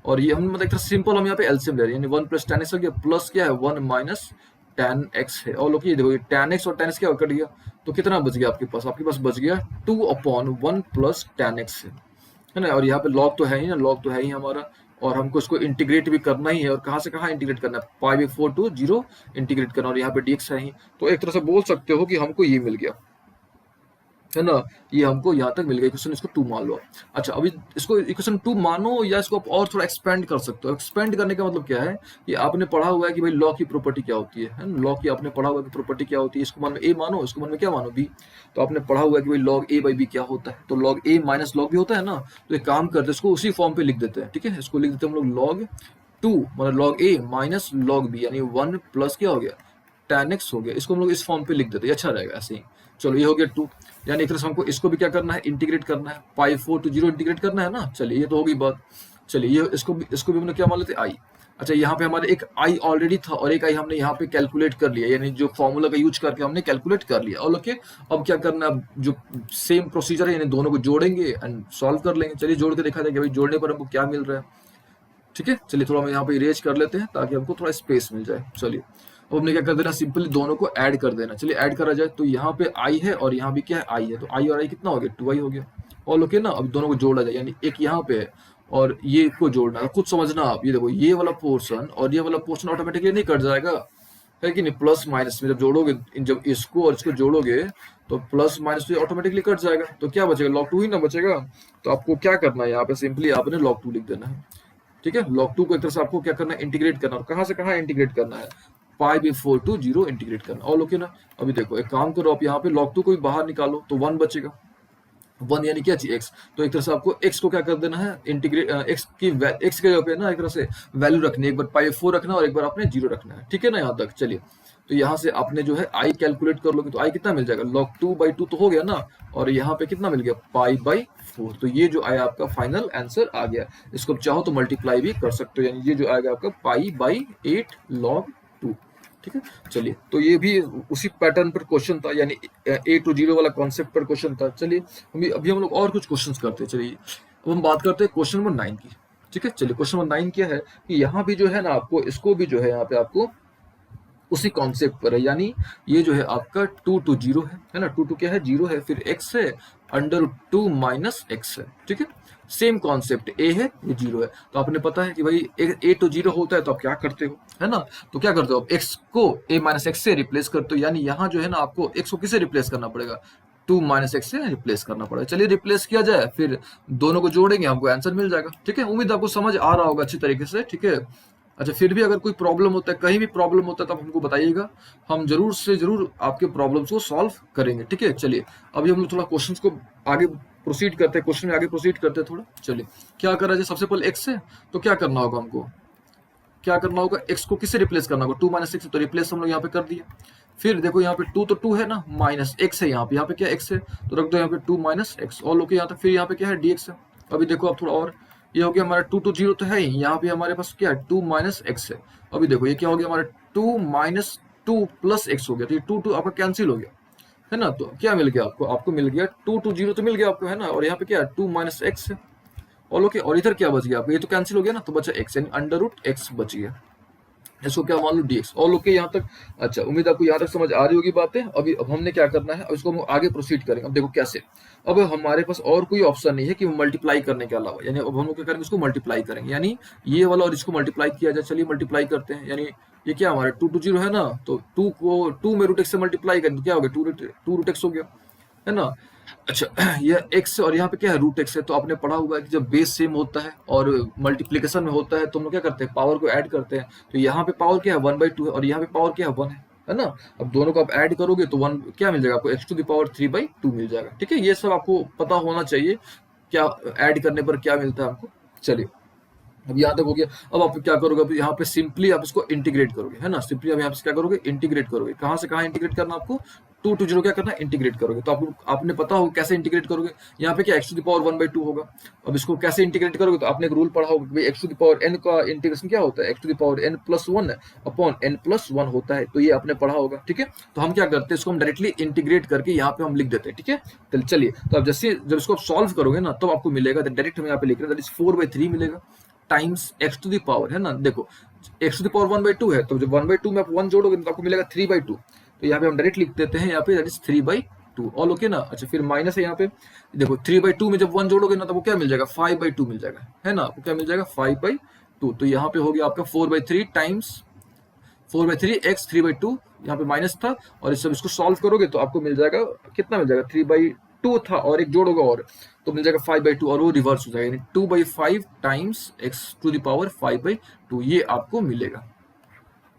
और ये हम मतलब एक तरह सिंपल हम यहाँ पे एलसीएम ले रहे हैं, यानी 1+tan x हो गया, प्लस क्या है 1 माइनस tan x है। और लोग ये देखो tan x और tan x क्या कट गया, तो कितना बच गया आपके पास बच गया 2/1+tan x है ना। और यहाँ पे log तो है ही ना, log तो है ही हमारा, और हमको इसको इंटीग्रेट भी करना ही है। और कहाँ से कहाँ इंटीग्रेट करना है, π/4 to 0 इंटीग्रेट करना, और यहाँ पे dx है ही। तो एक तरह से बोल सकते हो कि हमको ये मिल गया, है ना, ये हमको यहाँ तक मिल गया इक्वेशन। इसको 2 मान लो आप। अच्छा अभी इसको इक्वेशन 2 मानो, या इसको आप और थोड़ा एक्सपेंड कर सकते हो। एक्सपेंड करने का मतलब क्या है, कि आपने पढ़ा हुआ है कि भाई लॉ की प्रॉपर्टी क्या होती है ना, लॉ की आपने पढ़ा हुआ है कि प्रॉपर्टी क्या होती है। इसको मन में ए मानो, इसको मन में क्या मानो, बी। तो आपने पढ़ा हुआ है कि भाई लॉग a/b क्या होता है, तो log a minus log b होता है ना। तो एक काम करते हैं, इसको उसी फॉर्म पे लिख देते हैं, ठीक है। इसको लिख देते हैं हम लोग लॉग 2 मतलब log a minus log b, यानी 1 प्लस क्या हो गया, tan x हो गया। इसको हम लोग इस फॉर्म पे लिख देते हैं, अच्छा रहेगा ऐसे ही। चलो ये हो गया 2, यानी एक तरह से हमको इसको भी क्या करना है, इंटीग्रेट करना है, पाई 4 to 0 इंटीग्रेट करना है ना। चलिए ये तो हो गई बात। चलिए ये इसको भी हमने क्या मान लेते आई। अच्छा यहाँ पे हमारे एक आई ऑलरेडी था और एक आई हमने यहाँ पे कैलकुलेट कर लिया, यानी जो फॉर्मूला का यूज करके हमने कैलकुलेट कर लिया। और ओके, अब क्या करना है, अब जो सेम प्रोसीजर है, यानी दोनों को जोड़ेंगे एंड सॉल्व कर लेंगे। चलिए जोड़ के देखा जाएगा भाई जोड़ने पर हमको क्या मिल रहा है। ठीक है, चलिए थोड़ा हम यहाँ पे इरेज कर लेते हैं ताकि हमको थोड़ा स्पेस मिल जाए। चलिए अब हमने क्या कर देना, सिंपली दोनों को ऐड कर देना। चलिए ऐड करा जाए, तो यहाँ पे आई है और यहाँ भी क्या है, आई है, तो आई और आई कितना हो गया, 2i हो गया। और ओके ना, अब दोनों को जोड़ा जाए, यानी एक यहाँ पे है और ये को जोड़ना है। खुद समझना आप, ये देखो ये वाला पोर्शन और ये वाला पोर्शन ऑटोमेटिकली नहीं कट जाएगा, है कि नहीं। प्लस माइनस में जब जोड़ोगे, जब इसको और इसको जोड़ोगे तो प्लस माइनस तो ऑटोमेटिकली कट जाएगा, तो क्या बचेगा, log 2 ही ना बचेगा। तो आपको क्या करना है, यहाँ पे सिंपली आपने log 2 लिख देना है। ठीक है, log 2 को एक तरह से आपको क्या करना है, इंटीग्रेट करना है। कहाँ से कहाँ इंटीग्रेट करना है, पाई बाई 4 to 0 इंटीग्रेट करना। और ओके ना, अभी देखो एक काम करो, आप यहाँ पे log 2 को भी बाहर निकालो तो 1 बचेगा। 1 यानी क्या चाहिए, x। तो एक तरह से आपको x को क्या कर देना है, इंटीग्रेट x के जगह पे ना एक तरह से वैल्यू रखनी है, एक बार पाई 4 रखना और एक बार आपने 0 रखना है। ठीक है ना यहाँ तक। चलिए तो यहाँ से आपने जो है i कैलकुलेट कर लोगे तो i कितना मिल जाएगा, log 2/2 तो हो गया ना, और यहाँ पे कितना मिल गया, पाई बाई 4। तो ये जो आया आपका फाइनल आंसर आ गया। इसको चाहो तो मल्टीप्लाई भी कर सकते हो, यानी ये जो आएगा आपका पाई बाई 8 log 2। ठीक है, चलिए तो ये भी उसी पैटर्न पर क्वेश्चन था, यानी a to 0 वाला कॉन्सेप्ट पर क्वेश्चन था। चलिए अभी हम लोग और कुछ क्वेश्चंस करते हैं। चलिए अब हम बात करते हैं क्वेश्चन नंबर 9 की। ठीक है, चलिए क्वेश्चन नंबर 9 क्या है कि यहाँ भी जो है ना, आपको इसको भी जो है यहाँ पे आपको उसी कॉन्सेप्ट पर है, यानी ये जो है आपका 2 to 0 है ना, 2 to क्या है, 0 है, फिर x है, √2 माइनस x है। ठीक है, सेम कॉन्सेप्ट, a है ये 0 है। तो आपने पता है कि भाई a to 0 होता है तो आप क्या करते हो, है ना, तो क्या करते हो आप x को a माइनस x से रिप्लेस करते हो, यानी यहाँ जो है ना आपको x को किससे रिप्लेस करना पड़ेगा, 2 माइनस x से रिप्लेस करना पड़ेगा। चलिए रिप्लेस किया जाए, फिर दोनों को जोड़ेंगे, हमको आंसर मिल जाएगा। ठीक है, उम्मीद आपको समझ आ रहा होगा अच्छी तरीके से। ठीक है, अच्छा फिर भी अगर कोई प्रॉब्लम होता है, कहीं भी प्रॉब्लम होता है, तो आप हमको बताइएगा, हम जरूर से जरूर आपके प्रॉब्लम्स को सॉल्व करेंगे। ठीक है, चलिए अभी हम लोग थोड़ा क्वेश्चंस को आगे प्रोसीड करते हैं, क्वेश्चन में आगे प्रोसीड करते हैं थोड़ा। चलिए क्या करा जाए, सबसे पहले x है तो क्या करना होगा, हमको क्या करना होगा, x को किससे रिप्लेस करना होगा, 2 माइनस x, तो रिप्लेस हम लोग यहाँ पे कर दिए। फिर देखो यहाँ पे 2 तो 2 है ना, माइनस x है, यहाँ पे क्या x है, तो रख दो यहाँ पे 2 माइनस x। और लोग यहाँ तक, फिर यहाँ पे क्या है, dx है। अभी देखो अब थोड़ा और, ये हो गया हमारा 2 to 0 तो है ही, यहाँ पे हमारे पास क्या है, 2 माइनस x है। अभी देखो ये क्या हो गया हमारा, 2 माइनस 2 प्लस x हो गया, तो ये 2 आपका कैंसिल हो गया, है ना। तो क्या मिल गया आपको, आपको मिल गया 2 to 0 तो मिल गया आपको, है ना, और यहाँ पे क्या है, 2 माइनस x है। और ओके, और इधर क्या बच गया आपको, ये तो कैंसिल हो गया ना, तो बचा x, यानी √x बच गया। इसको क्या मान लो, dx। और लोग के यहाँ तक, अच्छा उम्मीद आपको यहाँ तक समझ आ रही होगी बातें। अभी अब हमने क्या करना है, अब इसको हम आगे प्रोसीड करेंगे। अब देखो कैसे, अब हमारे पास और कोई ऑप्शन नहीं है कि मल्टीप्लाई करने के अलावा, यानी अब हम लोग क्या करेंगे, इसको मल्टीप्लाई करेंगे, यानी ये वाला और इसको मल्टीप्लाई किया जाए। चलिए मल्टीप्लाई करते हैं, यानी ये क्या हमारा 2 to 0 है ना, तो 2 को 2 में √x से मल्टीप्लाई करें तो क्या हो गया, 2 √x हो गया, है ना। अच्छा ये x और यहाँ पे क्या है, √x है। तो आपने पढ़ा हुआ है कि जब बेस सेम होता है और मल्टीप्लिकेशन में होता है तो हम लोग क्या करते हैं, पावर को ऐड करते हैं। तो यहाँ पे पावर क्या है, 1/2 है, और यहाँ पे पावर क्या है, 1 है ना। अब दोनों को आप ऐड करोगे तो 1 क्या मिल जाएगा आपको, x⁻³ मिल जाएगा। ठीक है, ये सब आपको पता होना चाहिए, क्या ऐड करने पर क्या मिलता है हमको। चलिए अब यहाँ तक हो गया। अब आप क्या करोगे, अब यहाँ पे सिंपली आप इसको इंटीग्रेट करोगे, है ना, सिंपली अब यहाँ पे क्या करोगे, इंटीग्रेट करोगे। कहाँ से कहाँ इंटीग्रेट करना आपको, 2 to 0 क्या करना है, इंटीग्रेट करोगे। तो आपने पता होगा कैसे इंटीग्रेट करोगे, यहाँ पे क्या x⁻1/2 होगा। अब इसको कैसे इंटीग्रेट करोगे, तो आपने एक रूल पढ़ा होगा, x⁻n का इंटीग्रेशन क्या होता है, x⁻n+1 अपॉन n+1 होता है। तो ये आपने पढ़ा होगा। ठीक है, तो हम क्या करते हैं, इसको हम डायरेक्टली इंटीग्रेट करके यहाँ पे हम लिख देते हैं। ठीक है, तो चलिए, तो अब जैसे जब इसको आप सॉल्व करोगे ना, तब आपको मिलेगा, डायरेक्ट हम यहाँ पे लिख रहे हैं, दैट इज 4/3 मिलेगा, टाइम्स x⁻, है ना। देखो x⁻1/2 है, तो जब 1/2 में आप 1 जोड़ोगे तो आपको मिलेगा 3/2। तो यहाँ पे हम डायरेक्ट लिख देते हैं, यहाँ पे दैट इज 3/2। ऑल ओके ना। अच्छा फिर माइनस है यहाँ पे, देखो 3/2 में जब 1 जोड़ोगे ना, तो वो क्या मिल जाएगा, 5/2 मिल जाएगा, है ना। आपको क्या मिल जाएगा, 5/2। तो यहाँ पे हो गया आपका 4/3 टाइम्स 4/3 x 3/2, यहाँ पे माइनस था, और इस सब इसको सॉल्व करोगे तो आपको मिल जाएगा, कितना मिल जाएगा, 3/2 था और एक जोड़ोगे और तो मिल जाएगा 5/2, और वो रिवर्स हो जाएगा, यानी 2/5 टाइम्स x⁵ ये आपको मिलेगा।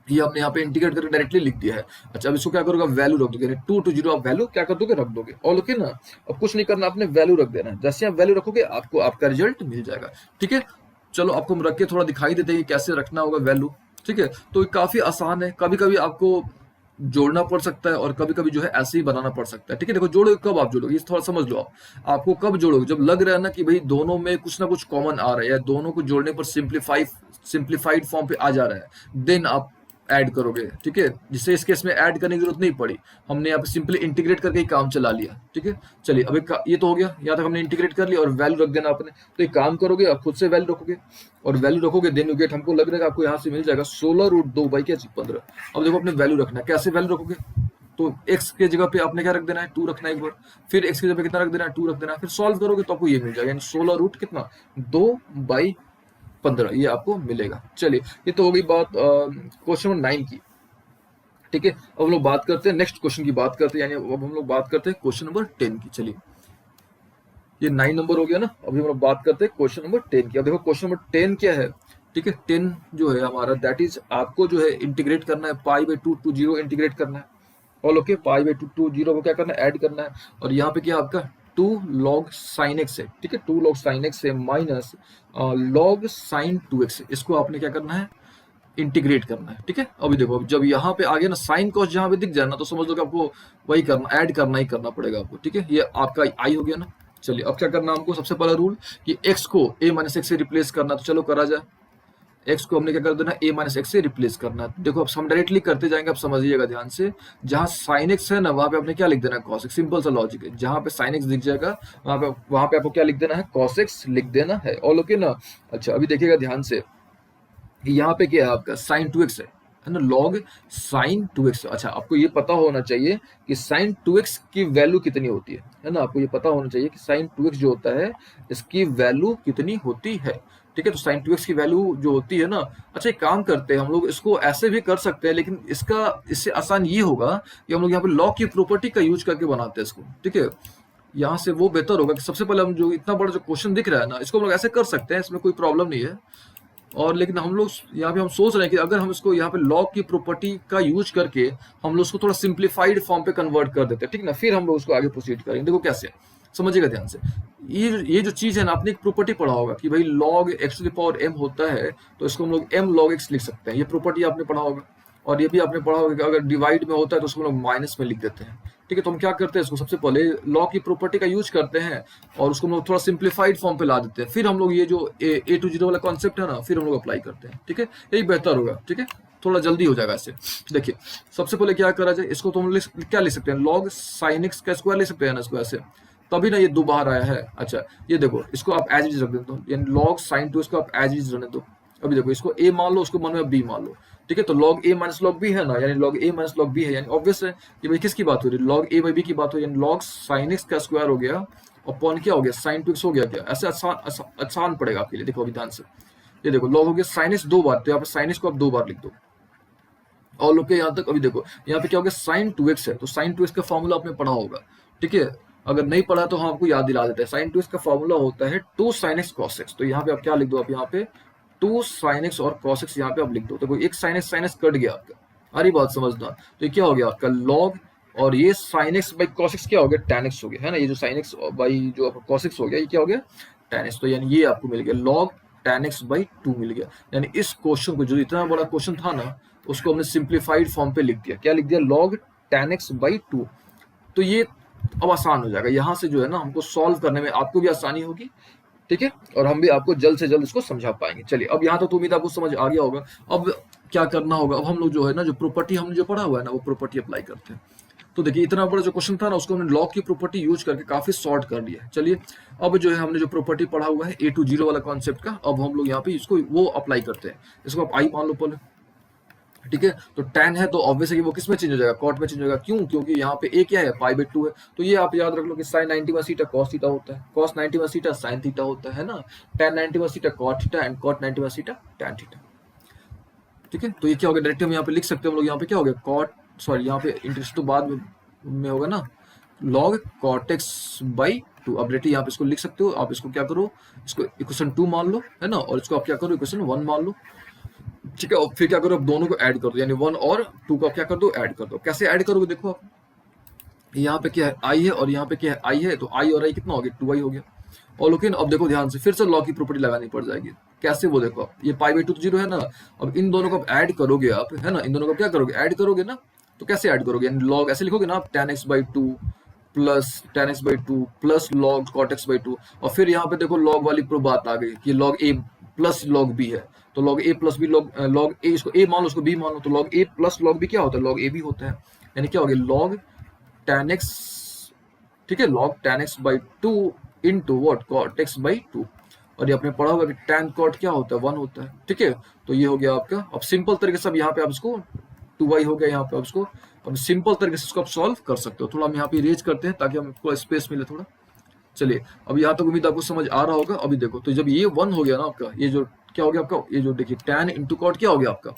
ये आपने यहाँ पे इंटीग्रेट करके डायरेक्टली लिख दिया है। अच्छा अब इसको क्या करोगे, वैल्यू रख दोगे, 2 to 0 आप वैल्यू क्या कर दोगे, रख दोगे। और ओके ना, अब कुछ नहीं करना, आपने वैल्यू रख देना है। जैसे आप वैल्यू रखोगे आपको आपका रिजल्ट मिल जाएगा। ठीक है, चलो आपको हम रख के थोड़ा दिखाई देते हैं कि कैसे रखना होगा वैल्यू। ठीक है, तो ये काफी आसान है। कभी कभी आपको जोड़ना पड़ सकता है और कभी कभी जो है ऐसे ही बनाना पड़ सकता है। ठीक है, देखो जोड़ोगे कब आप जोड़ोगे, ये थोड़ा समझ लो आप। आपको कब जोड़ोगे, जब लग रहा है ना कि भाई दोनों में कुछ ना कुछ कॉमन आ रहा है या दोनों को जोड़ने पर सिंप्लीफाइड फॉर्म पे आ जा रहा है, देन आप ऐड करोगे। ठीक है, जिससे इस केस में ऐड करने की जरूरत नहीं पड़ी, हमने यहाँ पे सिंपली इंटीग्रेट करके ही काम चला लिया। ठीक है, चलिए अब ये तो हो गया, यहाँ तक हमने इंटीग्रेट कर लिया और वैल्यू रख देना आपने। तो एक काम करोगे, आप खुद से वैल्यू रखोगे और वैल्यू रखोगे, देन यू गेट, हमको लग रहा है आपको यहाँ से मिल जाएगा 16√2/15। अब देखो अपने वैल्यू रखना है, कैसे वैल्यू रखोगे, तो x के जगह पे आपने क्या रख देना है, 2 रखना है एक बार, फिर x की जगह पे कितना रख देना है, 2 रख देना है, फिर सॉल्व करोगे तो आपको ये मिल जाएगा, यानी 16 रूट कितना, 2/15, ये आपको मिलेगा। चलिए, ये तो हो गई बात क्वेश्चन नंबर 9 की। ठीक है, अब हम लोग बात करते हैं नेक्स्ट क्वेश्चन की, बात करते हैं, यानी अब हम लोग बात करते हैं क्वेश्चन नंबर 10 की। चलिए, ये 9 नंबर हो गया ना, अभी हम लोग बात करते हैं क्वेश्चन नंबर 10 की। अब देखो क्वेश्चन नंबर 10 क्या है। ठीक है, 10 जो है हमारा, दैट इज आपको जो है इंटीग्रेट करना है, π/2 टू 0 इंटीग्रेट करना है। ऑल ओके, π/2 टू 0 को क्या करना है, ऐड करना है। और यहाँ पे क्या आपका 2 log sin x है। ठीक है, 2 log sin x है माइनस log sin 2x, इसको आपने क्या करना है, इंटीग्रेट करना है। ठीक है, अभी देखो, अब जब यहाँ पे आगे ना साइन कॉस जहाँ पे दिख जाए ना, तो समझ लो कि आपको वही करना, ऐड करना ही करना पड़ेगा आपको। ठीक है, ये आपका आई हो गया ना। चलिए, अब क्या करना है हमको, सबसे पहला रूल कि x को a - x से रिप्लेस करना, तो चलो करा जाए। x को हमने क्या कर देना, a - x से रिप्लेस करना। देखो अब हम डायरेक्टली करते जाएंगे, आप समझिएगा ध्यान से। जहां sin x है ना, वहां पे आपने क्या लिख देना है, cos x। सिंपल सा लॉजिक है, जहां पे sin x दिख जाएगा वहां पे आपको क्या लिख देना है, cos x लिख देना है। ऑल ओके ना। अच्छा, अभी देखिएगा ध्यान से, यहाँ पे क्या है आपका sin 2x है ना, log sin 2x। अच्छा, आपको ये पता होना चाहिए कि sin 2x की वैल्यू कितनी होती है ना, आपको ये पता होना चाहिए कि sin 2x जो होता है इसकी वैल्यू कितनी होती है। ठीक है, तो sin 2x की वैल्यू जो होती है ना, अच्छा एक काम करते हैं हम लोग, इसको ऐसे भी कर सकते हैं, लेकिन इससे आसान ये होगा कि हम लोग यहाँ पे log की प्रॉपर्टी का यूज करके बनाते हैं इसको। ठीक है, यहाँ से वो बेहतर होगा कि सबसे पहले हम जो इतना बड़ा जो क्वेश्चन दिख रहा है ना, इसको हम लोग ऐसे कर सकते हैं, इसमें कोई प्रॉब्लम नहीं है। और लेकिन हम लोग यहाँ पे हम सोच रहे हैं कि अगर हम इसको यहाँ पे लॉग की प्रॉपर्टी का यूज करके हम लोग उसको थोड़ा सिंप्लीफाइड फॉर्म पे कन्वर्ट कर देते हैं। ठीक ना, फिर हम लोग उसको आगे प्रोसीड करेंगे। देखो कैसे, समझिएगा ध्यान से। ये जो चीज है ना, आपने एक प्रॉपर्टी पढ़ा होगा कि भाई log x⁻m होता है, तो इसको हम लोग m log x लिख सकते हैं। ये प्रॉपर्टी आपने पढ़ा होगा। और ये भी आपने पढ़ा होगा कि अगर डिवाइड में होता है तो उसको हम लोग माइनस में लिख देते हैं। ठीक है, तो हम क्या करते हैं, इसको सबसे पहले लॉग की प्रॉपर्टी का यूज करते हैं और उसको हम लोग थोड़ा सिंप्लीफाइड फॉर्म पे ला देते हैं। फिर हम लोग ये जो a to 0 वाला कॉन्सेप्ट है ना, फिर हम लोग अप्लाई करते हैं। ठीक है, यही बेहतर होगा। ठीक है, थोड़ा जल्दी हो जाएगा ऐसे। देखिए, सबसे पहले क्या करा जाए, इसको तो हम क्या लिख सकते हैं, log sin x का स्क्वायर लिख सकते हैं ना, इसको ऐसे, तभी ना ये 2 बाहर आया है। अच्छा, ये देखो, इसको आप एज इज रख देते हो, यानी log sin 2 इसको आप एज इज रहने दो। अभी देखो, इसको a मान लो, उसको मन में b मान लो। ठीक है, तो log a - log b है ना, यानी log a - log b है, यानी ऑब्वियस है ये भाई किसकी बात हो रही है, log a/b की बात हो रही है, यानी log sin x का स्क्वायर हो गया अपॉन क्या हो गया, sin 2x हो गया। क्या ऐसे आसान पड़ेगा आपके लिए। देखो अभी ध्यान से, ये देखो log हो गया sin x 2 बार, तो यहाँ पे sin x को आप 2 बार लिख दो। और लोग के यहाँ तक, अभी देखो यहाँ पे क्या हो गया, sin 2x है, तो sin 2x का फॉर्मूला आपने पढ़ा होगा। ठीक है, अगर नहीं पढ़ा तो हम आपको याद दिला देते हैं। sin 2x का फॉर्मूला होता है 2 sin x cos x। तो यहाँ पे आप क्या लिख दो, आप यहाँ पे 2 sin x और cos x यहाँ पे आप लिख दो। तो एक sin x कट गया आपका, सारी बात समझना। तो ये क्या हो गया आपका log, और ये sin x by cos x क्या हो गया, tan x हो गया, है ना। ये जो sin x by जो आपका cos x हो गया, ये क्या हो गया, tan x। तो यानी ये आपको मिल गया log tan x by 2 मिल गया। यानी इस क्वेश्चन को, जो इतना बड़ा क्वेश्चन था ना, उसको हमने सिंप्लीफाइड फॉर्म पे लिख दिया। क्या लिख दिया, log tan x by 2। तो ये अब आसान हो जाएगा, यहाँ से जो है ना हमको सॉल्व करने में आपको भी आसानी होगी। ठीक है, और हम भी आपको जल्द से जल्द इसको समझा पाएंगे। चलिए, अब यहाँ तो उम्मीद आपको समझ आ गया होगा। अब क्या करना होगा, अब हम लोग जो है ना, जो प्रॉपर्टी हमने जो पढ़ा हुआ है ना, वो प्रॉपर्टी अप्लाई करते हैं। तो देखिए, इतना बड़ा जो क्वेश्चन था ना, उसको हमने लॉग की प्रॉपर्टी यूज करके काफी शॉर्ट कर लिया है। चलिए, अब जो है हमने जो प्रॉपर्टी पढ़ा हुआ है a to 0 वाला कॉन्सेप्ट का, अब हम लोग यहाँ पे इसको वो अप्लाई करते हैं। इसको आप आई मान लो पहले। ठीक है, तो tan है तो ऑब्वियसली वो किस में चेंज हो जाएगा, कॉट में चेंज हो जाएगा। क्यों, क्योंकि यहाँ पे a क्या है, π/2 है। तो ये आप याद रख लो कि sin 91 थीटा cos थीटा होता है, cos 91 थीटा sin थीटा होता है ना, tan 91 theta cot theta and cot 91 theta tan theta. ठीक है, तो ये क्या हो गया, डायरेक्ट हम यहाँ पे लिख सकते हैं हम लोग। यहाँ पे क्या हो गया, cot, सॉरी यहाँ पे इंटरेस्ट तो बाद में होगा ना, log cot x by 2। अब डायरेक्ट यहाँ पे इसको लिख सकते हो आप। इसको क्या करो, इसको इक्वेशन 2 मान लो, है ना, और इसको आप क्या करो, इक्वेशन 1 मान लो। ठीक है, और फिर क्या करो, अब दोनों को ऐड कर दो, यानी 1 और 2 को क्या कर दो, ऐड कर दो। कैसे ऐड करोगे, देखो आप, यहाँ पे क्या है, i है और यहाँ पे क्या है, i है, तो i और i कितना हो गया, 2i हो गया। और लेकिन अब देखो ध्यान से, फिर से लॉग की प्रॉपर्टी लगानी पड़ जाएगी। कैसे वो देखो, आप ये पाई बाई टू तो जीरो है ना, अब इन दोनों को आप ऐड करोगे आप, है ना, इन दोनों को क्या करोगे, ऐड करोगे ना। तो कैसे ऐड करोगे, लॉग ऐसे लिखोगे ना आप, tan x by two plus tan x by two plus log cot x by two, और फिर यहाँ पे देखो लॉग वाली बात आ गई कि log a plus log b है, तो log a plus B, log a, इसको a मान लो, उसको b मान लो, तो log a plus log b क्या होता है, लॉग a भी होता है। यानी क्या हो गया, लॉग tan x, ठीक है, log tan x by two into what, cot x by two. और ये आपने पढ़ा होगा कि tan cot क्या होता है, 1 होता है, ठीक है। तो ये हो गया आपका, अब सिंपल तरीके से अब यहाँ पे आप इसको 2y हो गया, यहाँ पे आप इसको अब सिंपल तरीके से इसको आप सॉल्व कर सकते हो। थोड़ा हम यहाँ पे इरेज करते हैं ताकि हमको स्पेस मिले थोड़ा। चलिए, अब यहाँ तक उम्मीद आपको समझ आ रहा होगा। अभी देखो, तो जब ये 1 हो गया ना आपका, ये जो क्या हो गया आपका, ये जो देखिए tan इंटू कॉट क्या हो गया आपका,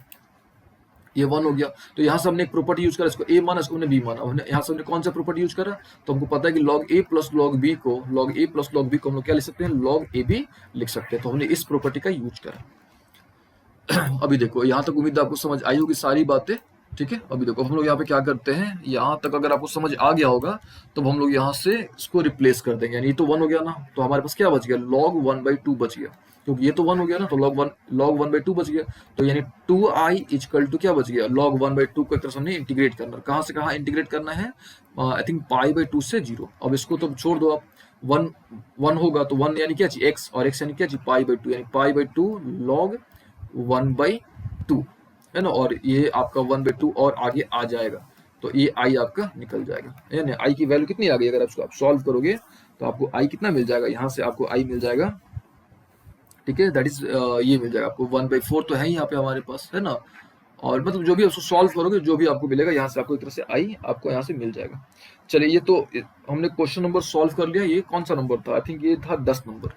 ये 1 हो गया। तो यहाँ से हमने एक प्रॉपर्टी यूज करा, इसको a माना, इसको हमने b माना। हमने यहाँ से हमने कौन सा प्रॉपर्टी यूज करा, तो हमको पता है कि log a plus log b को, log a plus log b को हम लोग क्या लिख सकते हैं, log a b लिख सकते हैं। तो हमने इस प्रॉपर्टी का यूज करा। अभी देखो, यहाँ तक उम्मीद आपको समझ आई होगी सारी बातें, ठीक है। अभी देखो हम लोग यहाँ पे क्या करते हैं, यहाँ तक अगर आपको समझ आ गया होगा तो हम लोग यहाँ से इसको रिप्लेस कर देंगे। यानी ये तो 1 हो गया ना, तो हमारे पास क्या बच गया, log 1 बाई टू बच गया, क्योंकि ये तो 1 हो गया ना, तो log 1 बाई टू बच गया। तो यानी 2i इक्वल टू क्या बच गया, log 1 बाई टू को एक तरह से हमने इंटीग्रेट करना, कहाँ से कहाँ इंटीग्रेट करना है, I think pi by to से 0। अब इसको तो छोड़ दो आप, 1 होगा तो 1 यानी क्या चीज x, और x यानी क्या चीज पाई बाई टू, यानी पाई by to log 1 by two, है ना। और ये आपका 1 बाई टू और आगे आ जाएगा, तो ये i आपका निकल जाएगा। यानी i की वैल्यू कितनी आ गई, अगर आप सॉल्व करोगे तो आपको i कितना मिल जाएगा, यहाँ से आपको i मिल जाएगा, ठीक है, दैट इज ये मिल जाएगा आपको 1 बाई फोर, तो है ही यहाँ पे हमारे पास, है ना। और मतलब जो भी उसको सॉल्व करोगे, जो भी आपको मिलेगा यहाँ से आपको एक तरह से i आपको यहाँ से मिल जाएगा। चलिए, ये तो हमने क्वेश्चन नंबर सॉल्व कर लिया। ये कौन सा नंबर था, आई थिंक ये था 10 नंबर।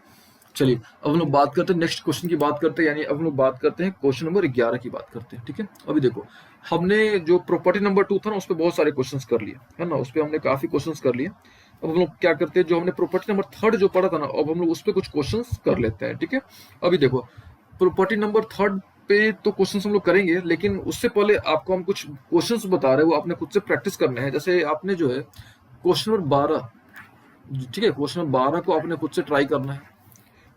चलिए, अब हम लोग बात करते हैं नेक्स्ट क्वेश्चन की बात करते हैं, यानी अब हम लोग बात करते हैं क्वेश्चन नंबर 11 की बात करते हैं, ठीक है। अभी देखो, हमने जो प्रॉपर्टी नंबर 2 था ना, उस पर बहुत सारे क्वेश्चंस कर लिए, है ना, उस पर हमने काफी क्वेश्चंस कर लिए। अब हम लोग क्या करते हैं, जो हमने प्रॉपर्टी नंबर 3 जो पढ़ा था ना, अब हम लोग उस पर कुछ क्वेश्चंस कर लेते हैं, ठीक है। अभी देखो, प्रॉपर्टी नंबर 3 पे तो क्वेश्चंस हम लोग करेंगे, लेकिन उससे पहले आपको हम कुछ क्वेश्चंस बता रहे हैं, वो आपने खुद से प्रैक्टिस करने हैं। जैसे आपने जो है क्वेश्चन नंबर 12, ठीक है, क्वेश्चन नंबर 12 को आपने खुद से ट्राई करना है,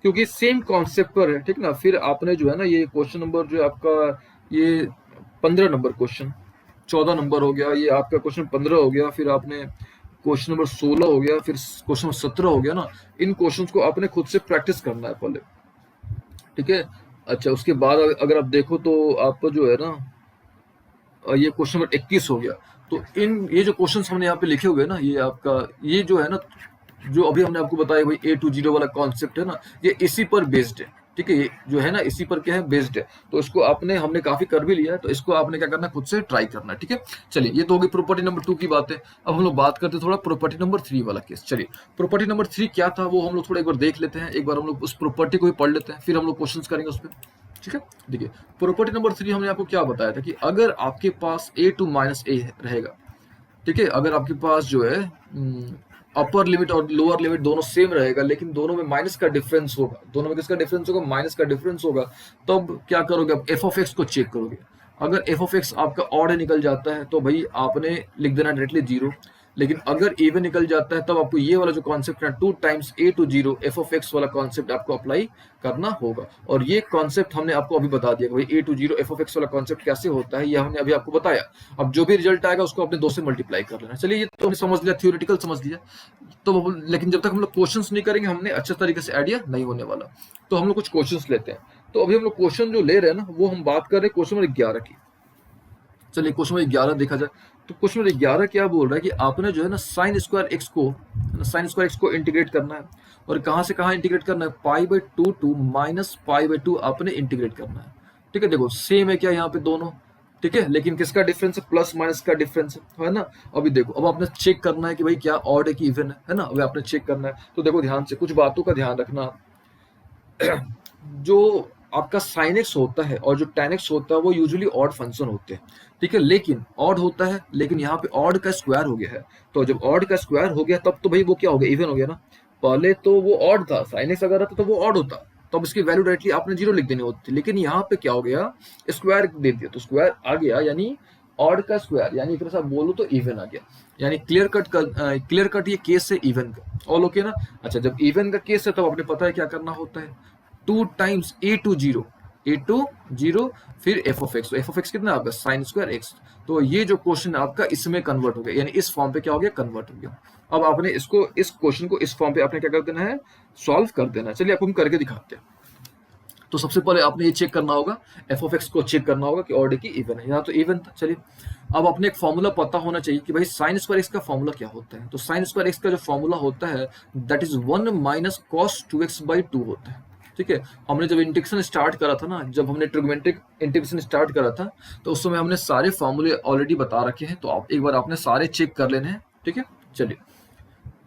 क्योंकि सेम कॉन्सेप्ट पर है, ठीक ना। फिर आपने जो है ना, ये क्वेश्चन नंबर जो है आपका, ये 15 नंबर क्वेश्चन, 14 नंबर हो गया, ये आपका क्वेश्चन 15 हो गया, फिर आपने क्वेश्चन नंबर 16 हो गया, फिर क्वेश्चन नंबर 17 हो गया ना। इन क्वेश्चंस को आपने खुद से प्रैक्टिस करना है पहले, ठीक है। अच्छा, उसके बाद अगर आप देखो तो आपको जो है ना, ये क्वेश्चन नंबर 21 हो गया। तो ये जो क्वेश्चन हमने यहाँ पे लिखे हुए हैं ना, ये आपका, ये जो है ना, जो अभी हमने आपको बताया भाई A to 0 वाला कॉन्सेप्ट है ना, ये इसी पर बेस्ड है, ठीक है। ये जो है ना, इसी पर क्या है, बेस्ड है। तो इसको हमने काफी कर भी लिया है, तो इसको आपने क्या करना है, खुद से ट्राई करना है, ठीक है। चलिए, ये तो होगी प्रॉपर्टी नंबर 2 की बात है। अब हम लोग बात करते हैं थोड़ा प्रॉपर्टी नंबर 3 वाला केस। चलिए, प्रॉपर्टी नंबर 3 क्या था वो हम लोग थोड़ा एक बार देख लेते हैं। एक बार हम लोग उस प्रॉपर्टी को भी पढ़ लेते हैं, फिर हम लोग क्वेश्चन करेंगे उस पर, ठीक है। देखिए, प्रॉपर्टी नंबर 3 हमने आपको क्या बताया था कि अगर आपके पास a to -a रहेगा, ठीक है, अगर आपके पास जो है अपर लिमिट और लोअर लिमिट दोनों सेम रहेगा, लेकिन दोनों में माइनस का डिफरेंस होगा, दोनों में किसका डिफरेंस होगा, माइनस का डिफरेंस होगा, तब क्या करोगे आप, एफ ऑफ एक्स को चेक करोगे। अगर एफ ऑफ एक्स आपका ऑड निकल जाता है तो भाई आपने लिख देना डायरेक्टली 0, लेकिन अगर इवन निकल जाता है तब आपको ये वाला जो कॉन्सेप्ट है 2 times a to 0 F of x वाला कॉन्सेप्ट आपको अप्लाई करना होगा। और ये कॉन्सेप्ट हमने आपको अभी बता दिया, भाई a to 0 F of x वाला कॉन्सेप्ट कैसे होता है, ये हमने अभी आपको बताया। अब जो भी रिजल्ट आएगा उसको अपने 2 से मल्टीप्लाई कर लेना। चलिए, ये तो हमने समझ लिया, थ्योरेटिकल समझ लिया। तो लेकिन जब तक हम लोग क्वेश्चंस नहीं करेंगे, हमने अच्छे तरीके से आइडिया नहीं होने वाला। तो हम लोग कुछ क्वेश्चंस लेते हैं। तो अभी हम लोग क्वेश्चन जो ले रहे हैं ना, वो हम बात कर रहे हैं क्वेश्चन नंबर 11 की। चलिए, क्वेश्चन नंबर 11 देखा जाए तो क्वेश्चन नंबर 11 क्या बोल रहा है कि आपने जो है ना साइन स्क्वायर एक्स को इंटीग्रेट करना है। और कहाँ से कहाँ इंटीग्रेट करना है, pi by two two minus pi by two आपने इंटीग्रेट करना है, ठीक है। देखो, सेम है क्या यहाँ पे दोनों, ठीक है, लेकिन किसका डिफरेंस है, प्लस माइनस का डिफरेंस है ना। अभी देखो, अब आपने चेक करना है कि भाई क्या ऑड है कि इवन है ना, अभी आपने चेक करना है। तो देखो ध्यान से, कुछ बातों का ध्यान रखना। जो आपका sin x होता है और जो tan x होता है वो यूजुअली ऑड फंक्शन होते हैं, ठीक है, लेकिन ऑड होता है, लेकिन यहाँ पे ऑड का स्क्वायर हो गया है। तो जब ऑड का स्क्वायर हो गया तब तो भाई वो क्या हो गया, इवन हो गया ना। पहले तो वो ऑड था, sin x अगर रहता तो वो ऑड होता, तब इसकी वैल्यू डायरेक्टली आपने 0 लिख देनी होती थी, लेकिन यहाँ पे क्या हो गया, स्क्वायर दे दिया तो स्क्वायर आ गया, यानी ऑड का स्क्वायर, यानी एक तरह से आप बोलो तो इवन आ गया, यानी क्लियर कट ये केस है इवन का। ऑल ओके ना। अच्छा, जब इवन का केस है तो आपने पता है क्या करना होता है, 2 टाइम्स a to 0 फिर f ऑफ एक्स। तो f ऑफ एक्स कितना आपका साइन स्क्वायर एक्स। तो ये जो क्वेश्चन आपका इसमें कन्वर्ट हो गया, यानी इस फॉर्म पे क्या हो गया, कन्वर्ट हो गया। अब आपने इसको, इस क्वेश्चन को इस फॉर्म पे आपने क्या कर देना है, सॉल्व कर देना है। चलिए आपको हम करके दिखाते हैं। तो सबसे पहले आपने ये चेक करना होगा, एफ ऑफ एक्स को चेक करना होगा कि ऑड की इवन है, यहाँ तो इवन था। चलिए अब अपने एक फॉर्मूला पता होना चाहिए कि भाई साइन स्क्वायर एक्स का फॉर्मूला क्या होता है। तो साइन स्क्वायर एक्स का जो फॉर्मूला होता है that is 1 minus cos 2x/2 होता है। ठीक है, हमने जब इंटीग्रेशन स्टार्ट करा था ना, जब हमने ट्रिग्मेंट्रिक इंटीग्रेशन स्टार्ट करा था, तो उस समय हमने सारे फॉर्मूले ऑलरेडी बता रखे हैं, तो आप एक बार आपने सारे चेक कर लेने हैं। ठीक है, चलिए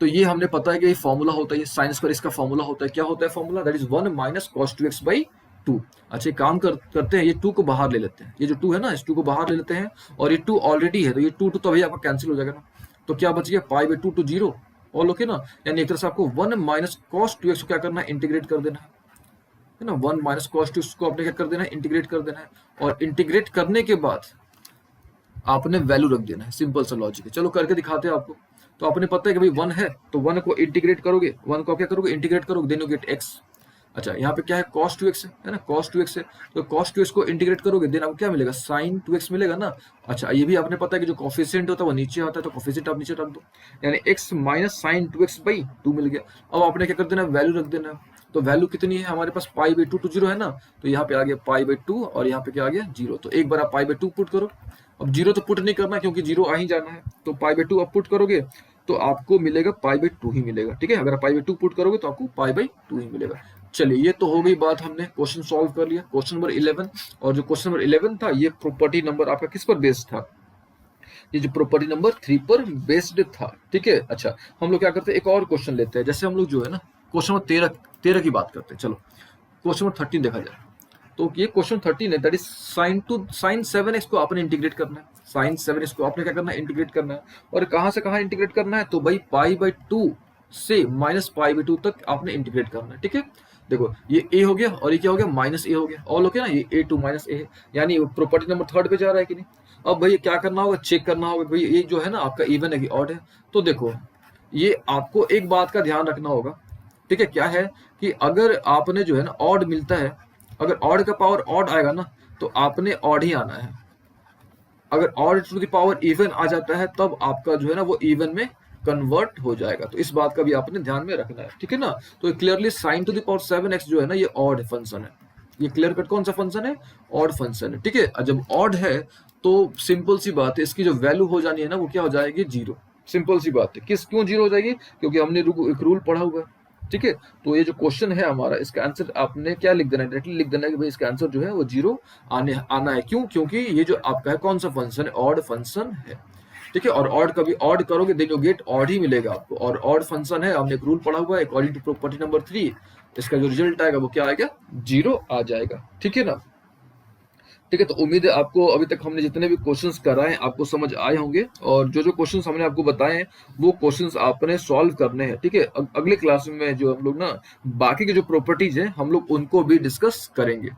तो ये हमने पता है कि ये फॉर्मूला होता है, ये साइन स्क्वायर इसका फॉर्मूला होता है। क्या होता है formula, that is 1 minus cos 2x/2। अच्छा एक काम करते हैं, ये 2 को बाहर ले लेते हैं, ये जो 2 है ना, इस 2 को बाहर ले लेते हैं, और ये 2 ऑलरेडी है, तो ये 2 तो अभी आपका कैंसिल हो जाएगा ना। तो क्या बच गया, π/2 to 0। ऑल ओके ना, यानी एक तरह से आपको 1 माइनस कॉस 2x को क्या करना है, इंटीग्रेट कर देना है ना। 1 माइनस कॉस 2 को आपने क्या कर देना है, इंटीग्रेट कर देना है, और इंटीग्रेट करने के बाद आपने वैल्यू रख देना है। सिंपल सा लॉजिक है, चलो करके दिखाते हैं आपको। तो आपने पता है कि भाई 1 है, तो 1 को इंटीग्रेट करोगे, 1 को आप क्या करोगे, इंटीग्रेट करोगे, देन यू गेट x। अच्छा यहाँ पे क्या है, cos 2x है ना, cos 2x है, तो cos 2x को इंटीग्रेट करोगे, देन आपको क्या मिलेगा, sin 2x मिलेगा ना। अच्छा ये भी आपने पता है कि जो कोफिशिएंट होता है वो नीचे आता है, तो कोफिशिएंट आप नीचे रख दो, यानी x माइनस साइन 2x/2 मिल गया। अब आपने क्या कर देना, वैल्यू रख देना। तो वैल्यू कितनी है हमारे पास, π/2 to 0 है ना, तो यहाँ पे आ गया π/2 और यहाँ पे क्या आ गया 0। तो एक बार आप π/2 पुट करो। अब 0 तो पुट नहीं करना क्योंकि 0 आ ही जाना है, तो π/2 आप पुट करोगे तो आपको मिलेगा π/2 ही मिलेगा। ठीक है, अगर आप π/2 पुट करोगे तो आपको π/2 ही मिलेगा। चलिए ये तो हो गई बात, हमने क्वेश्चन सॉल्व कर लिया, क्वेश्चन नंबर 11। और जो क्वेश्चन नंबर 11 था ये प्रॉपर्टी नंबर आपका किस पर बेस्ड था, ये जो प्रॉपर्टी नंबर 3 पर बेस्ड था। ठीक है, अच्छा हम लोग क्या करते हैं, एक और क्वेश्चन लेते हैं। जैसे हम लोग जो है ना क्वेश्चन नंबर 13 की बात करते हैं। चलो क्वेश्चन नंबर 13 देखा जाए, तो ये क्वेश्चन 13 है, दैट इज साइन 7x को आपने इंटीग्रेट करना है, साइन 7x को आपने क्या करना है, इंटीग्रेट करना है। और कहां से कहां इंटीग्रेट करना है, तो भाई π/2 से माइनस π/2 तक आपने इंटीग्रेट करना है। ठीक है, देखो ये a हो गया और ये क्या हो गया, माइनस a हो गया। ऑल ओके ना, ये a to माइनस a है, यानी प्रॉपर्टी नंबर 3 पे जा रहा है कि नहीं। अब भाई क्या करना होगा, चेक करना होगा भाई ये जो है ना आपका इवन है कि ऑड है। तो देखो ये आपको एक बात का ध्यान रखना होगा। ठीक है, क्या है कि अगर आपने जो है ना ऑड मिलता है, अगर ऑड का पावर ऑड आएगा ना तो आपने ऑड ही आना है। अगर odd to the power even आ जाता है तब आपका जो है ना वो इवन में कन्वर्ट हो जाएगा। तो इस बात का भी आपने ध्यान में रखना है। ठीक है ना, तो clearly sign to the power 7x जो है ना ये ऑड फंक्शन है, ये क्लियर कट कौन सा फंक्शन है, ऑड फंक्शन है। ठीक है, जब ऑड है तो सिंपल सी बात है, इसकी जो वैल्यू हो जानी है ना वो क्या हो जाएगी, 0। सिंपल सी बात है, क्यों 0 हो जाएगी, क्योंकि हमने एक रूल पढ़ा हुआ है। ठीक है, तो ये जो क्वेश्चन है हमारा, इसका आंसर आपने क्या लिख देना है, डायरेक्टली लिख देना है कि भाई इसका आंसर जो है वो 0 आना है। क्यों, क्योंकि ये जो आपका है कौन सा फंक्शन है, ऑड फंक्शन है। ठीक है, और ऑड कभी ऑड करोगे देन यू गेट ऑड ही मिलेगा आपको, और ऑड फंक्शन है, हमने एक रूल पढ़ा हुआ है अकॉर्डिंग टू प्रॉपर्टी नंबर 3, इसका जो रिजल्ट आएगा वो क्या आएगा, 0 आ जाएगा। ठीक है ना। ठीक है, तो उम्मीद है आपको अभी तक हमने जितने भी क्वेश्चंस कराए आपको समझ आए होंगे, और जो जो क्वेश्चंस हमने आपको बताए हैं वो क्वेश्चंस आपने सॉल्व करने हैं। ठीक है, अगले क्लास में जो हम लोग ना बाकी के जो प्रॉपर्टीज हैं हम लोग उनको भी डिस्कस करेंगे।